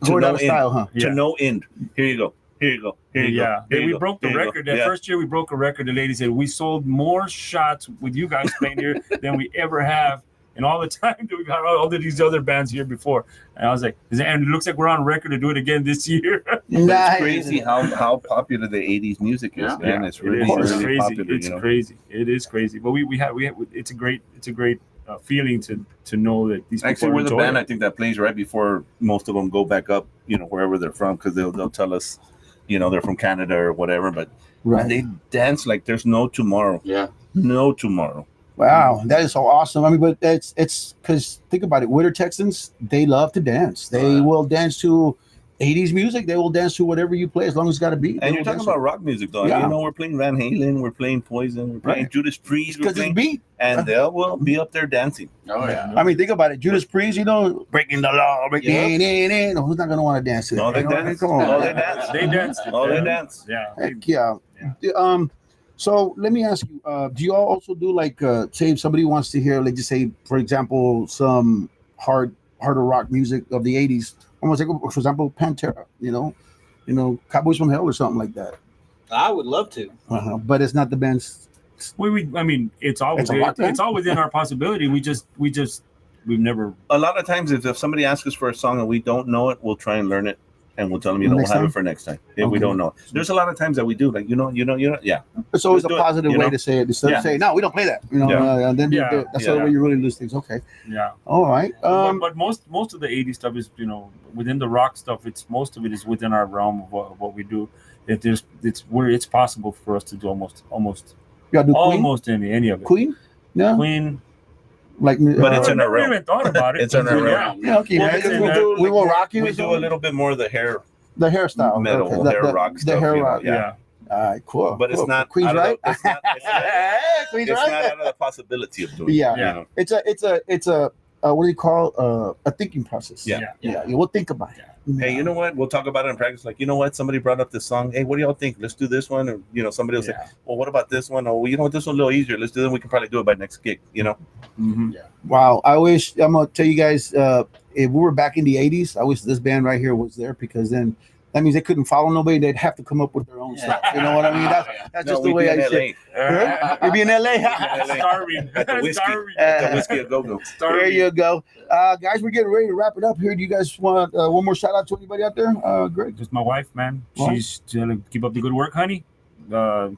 to Going no out of end. style, huh? To Yeah. no end. Here you go. Here you go. Here you Yeah, go. Here you we go. broke the Here you go. record. That Yeah. first year, we broke a record. The lady said we sold more shots with you guys playing here than we ever have in all the time that we've had all of these other bands here before. And I was like, and it looks like we're on record to do it again this year. But Nice. it's crazy how popular the 80s music is, Yeah. man. It's It really, is. It's really crazy. popular. It's you know? crazy. It is crazy. But we have it's a great feeling to know that these people Actually, we're the enjoy band it. I think that plays right before most of them go back up, you know, wherever they're from, because they'll tell us, you know, they're from Canada or whatever. But Right. they dance like there's no tomorrow. Yeah. No tomorrow. Wow, that is so awesome. I mean, but it's because think about it. Winter Texans, they love to dance. They will dance to 80s music. They will dance to whatever you play as long as it's got to be. And you're talking about rock music, though. Yeah. You know, we're playing Van Halen, we're playing Poison, we're playing Judas Priest, because it's beat, and they will be up there dancing. Oh yeah. I mean, think about it. Judas Priest, you know, breaking the law, breaking. No, who's not gonna want to dance to No, that? they dance. Come on. Oh, they dance. They dance. Oh, they dance. Yeah. Heck yeah. So let me ask you, do you all also do like, say, if somebody wants to hear, like, just say, for example, some harder rock music of the '80s? Almost like, for example, Pantera. You know, Cowboys from Hell or something like that. I would love to. But it's not the band's. I mean, it's all within our possibility. We've never. A lot of times, if somebody asks us for a song and we don't know it, we'll try and learn it. And we'll tell them, we'll have it for next time if we don't know it. There's a lot of times that we do, like, yeah. It's always a positive way to say it instead of saying, no, we don't play that. And then that's the way you really lose things. Okay. Yeah. All right. But most of the '80s stuff is, within the rock stuff. Most of it is within our realm of what we do. It's possible for us to do almost any of it. Queen. Yeah. Queen. Like, but it's in our realm. We haven't thought about it. It's in our realm. Yeah, okay. We will rock you. We do a little bit more of the hairstyle, metal, hair rock stuff. The hair rock. Yeah. All right, cool. But it's not Queen's right. It's not Queen's it's right. not out of the possibility of doing it. Yeah. It's a what do you call a thinking process? Yeah. You will think about it. Hey, you know what? We'll talk about it in practice. Like, you know what? Somebody brought up this song. Hey, what do y'all think? Let's do this one. Or, somebody will say, well, what about this one? Or, this one a little easier. Let's do it. We can probably do it by next gig, Mm-hmm. Yeah. Wow. I'm going to tell you guys, if we were back in the 80s, I wish this band right here was there, because then that means they couldn't follow nobody. They'd have to come up with their own stuff. You know what I mean? That's just the way I say it. We'd be in LA. Starving. At the whiskey a go-go. There you go. Guys, we're getting ready to wrap it up here. Do you guys want one more shout out to anybody out there? Greg? Just my wife, man. She's gonna keep up the good work, honey. I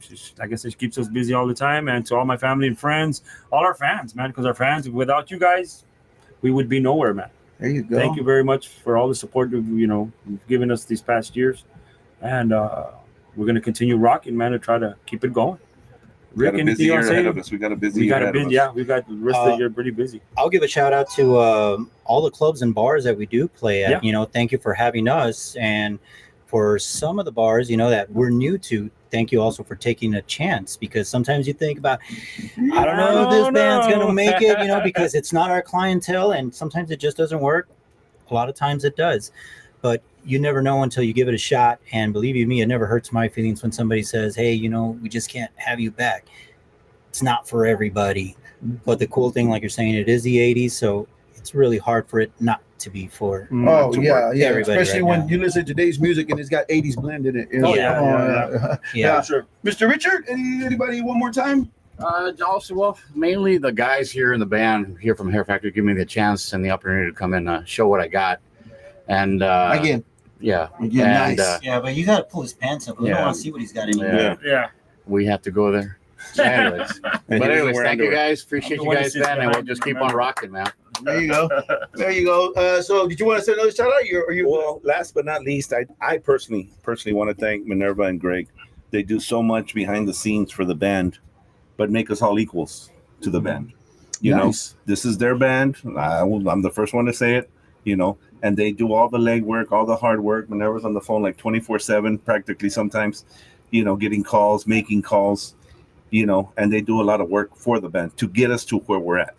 guess she keeps us busy all the time. And to all my family and friends, all our fans, man, because our fans, without you guys, we would be nowhere, man. There you go. Thank you very much for all the support you've given us these past years, and we're gonna continue rocking, man, to try to keep it going. Rick, we got a busy year ahead of us. We got a busy year ahead of us. Yeah, we've got the rest of the year pretty busy. I'll give a shout out to all the clubs and bars that we do play at. Thank you for having us, and for some of the bars, that we're new to. Thank you also for taking a chance, because sometimes you think about, I don't know if this band's going to make it, because it's not our clientele, and sometimes it just doesn't work. A lot of times it does, but you never know until you give it a shot. And believe you me, it never hurts my feelings when somebody says, hey, we just can't have you back. It's not for everybody. But the cool thing, like you're saying, it is the 80s, so it's really hard for it not to be for everybody, especially right when now. you listen to today's music and it's got 80s blend in it. Yeah. Sure. Mr. Richard, anybody one more time? Also, well, mainly the guys here in the band here from Hair Factory give me the chance and the opportunity to come and show what I got. And again, and, nice. But you got to pull his pants up. We don't want to see what he's got in here. Yeah. We have to go there. Anyways, thank you guys. Appreciate you guys, man, and we'll just keep on rocking, man. There you go. So, did you want to say another shout out? Well, last but not least, I personally want to thank Minerva and Greg. They do so much behind the scenes for the band, but make us all equals to the band. You know, this is their band. I'm the first one to say it. And they do all the legwork, all the hard work. Minerva's on the phone like 24/7, practically sometimes. Getting calls, making calls. And they do a lot of work for the band to get us to where we're at.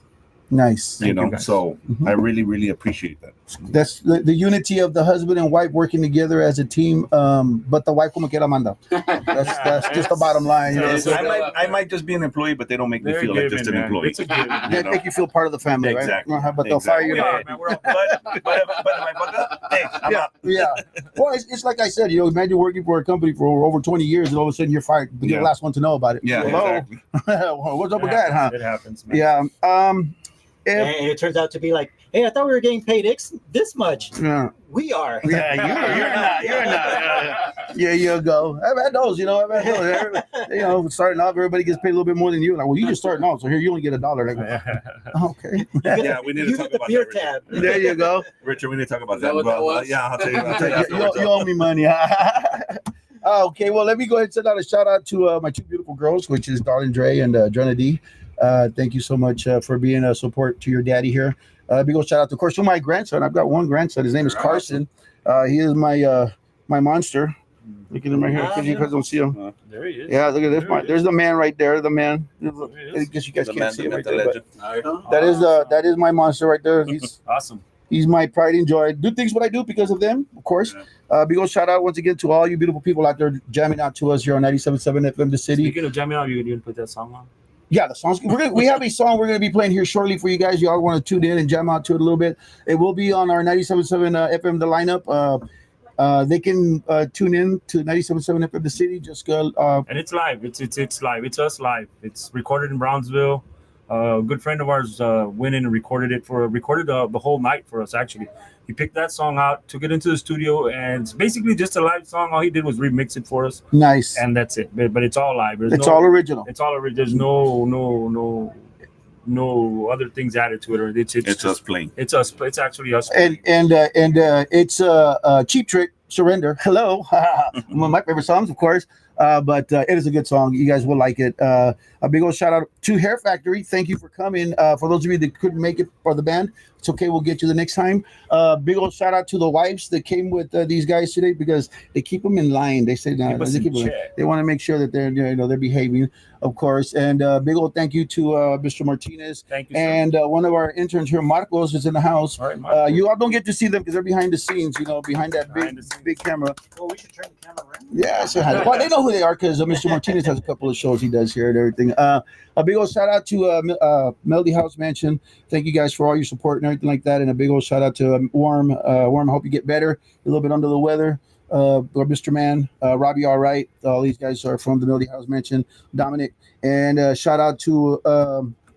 Nice. So I really, really appreciate that. That's the unity of the husband and wife working together as a team. But the wife como quiera manda. That's just the bottom line. I might just be an employee, but they don't make me feel like just an employee. It's a given. They make you feel part of the family, exactly. Right? But they'll fire you. But if I fuck up, hey, I'm out. Yeah. Well, it's like I said, imagine working for a company for over 20 years and all of a sudden you're fired. You're the last one to know about it. Yeah, exactly. What's up with that, huh? It happens, man. Yeah. And it turns out to be like, hey, I thought we were getting paid this much. Yeah. We are. Yeah, you're not. Yeah, you go. I've had those, starting off, everybody gets paid a little bit more than you. Like, well, you just starting off, so here you only get $1. Like, okay. Yeah, we need to talk about beer that. tab. There you go. Richard, we need to talk about Is that what that was? Yeah, I'll tell you. You owe me money. Okay, well, let me go ahead and send out a shout out to my two beautiful girls, which is Darlene Dre and Drenna D. Thank you so much for being a support to your daddy here. Big old shout out, of course, to my grandson. I've got one grandson. His name is Carson. He is my monster. Look at him right here, because you guys don't see him. There he is. Yeah, look at this. There's the man right there. The man. I guess you guys can't see him right there. That is my monster right there. He's awesome. He's my pride and joy. Do things what I do because of them, of course. Big old shout out once again to all you beautiful people out there jamming out to us here on 97.7 FM The City. Speaking of jamming out, you gonna put that song on? Yeah, the songs. We have a song we're gonna be playing here shortly for you guys. Y'all want to tune in and jam out to it a little bit. It will be on our 97.7 FM The Lineup. They can tune in to 97.7 FM The City. Just go. And it's live. It's live. It's us live. It's recorded in Brownsville. A good friend of ours went in and recorded the whole night for us. Actually, he picked that song out, took it into the studio, and it's basically just a live song. All he did was remix it for us. Nice. And that's it. But it's all live. It's all original. It's all original. There's no other things added to it, or it's just us playing. It's us. It's actually us. And it's Cheap Trick Surrender. Hello, one of my favorite songs, of course. But it is a good song. You guys will like it. A big old shout out to Hair Factory. Thank you for coming. For those of you that couldn't make it for the band, it's okay. We'll get you the next time. Big old shout out to the wives that came with these guys today, because they keep them in line. They say they want to make sure that they're behaving, of course. And big old thank you to Mr. Martinez. Thank you, sir. And one of our interns here, Marcos, is in the house. All right, you all don't get to see them because they're behind the scenes. Behind that big camera. Well, we should turn the camera around. Yeah, so well, they know who they are because Mr. Martinez has a couple of shows he does here and everything. A big old shout out to Melody House Mansion. Thank you guys for all your support and everything like that. And a big old shout out to Warm. Warm, I hope you get better. A little bit under the weather. Or Mr. Man, Robbie, all right. All these guys are from the Melody House Mansion. Dominic. And shout out to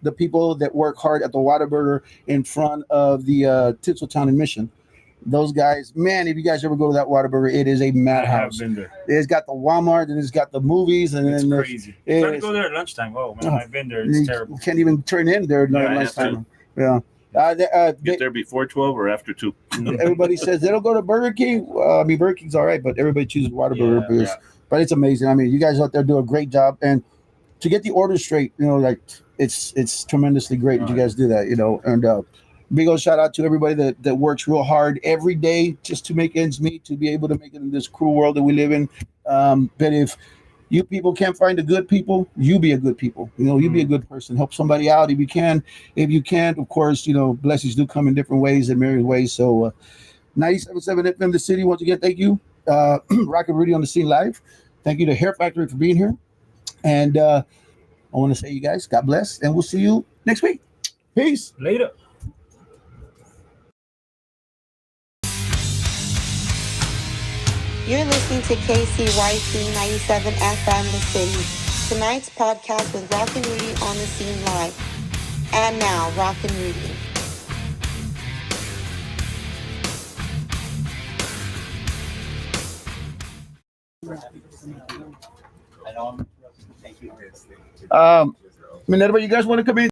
the people that work hard at the Whataburger in front of the Tinseltown in Mission. Those guys, man, if you guys ever go to that Whataburger, it is a madhouse. I have been there. It's got the Walmart and it's got the movies, and it's then crazy. I'm trying to go there at lunchtime. Oh man, I've been there. It's terrible. You can't even turn in there during lunchtime. Yeah. Get there before 12 or after 2. Everybody says they don't go to Burger King. I mean, Burger King's all right, but everybody chooses Whataburger. But it's amazing. I mean, you guys out there do a great job, and to get the order straight, like it's tremendously great that you guys do that. And big old shout out to everybody that works real hard every day just to make ends meet, to be able to make it in this cruel world that we live in. But if you people can't find the good people, you be a good people. You be a good person. Help somebody out if you can. If you can't, of course, blessings do come in different ways and myriad ways. So 97.7 FM The City, once again, thank you. Rock and Rudy on the scene live. Thank you to Hair Factory for being here. And I want to say, you guys, God bless, and we'll see you next week. Peace. Later. You're listening to KCYC 97 FM The City. Tonight's podcast with Rock and Rudy on the scene live. And now, Rock and Rudy. I know. Thank you. Minerva, you guys want to come in?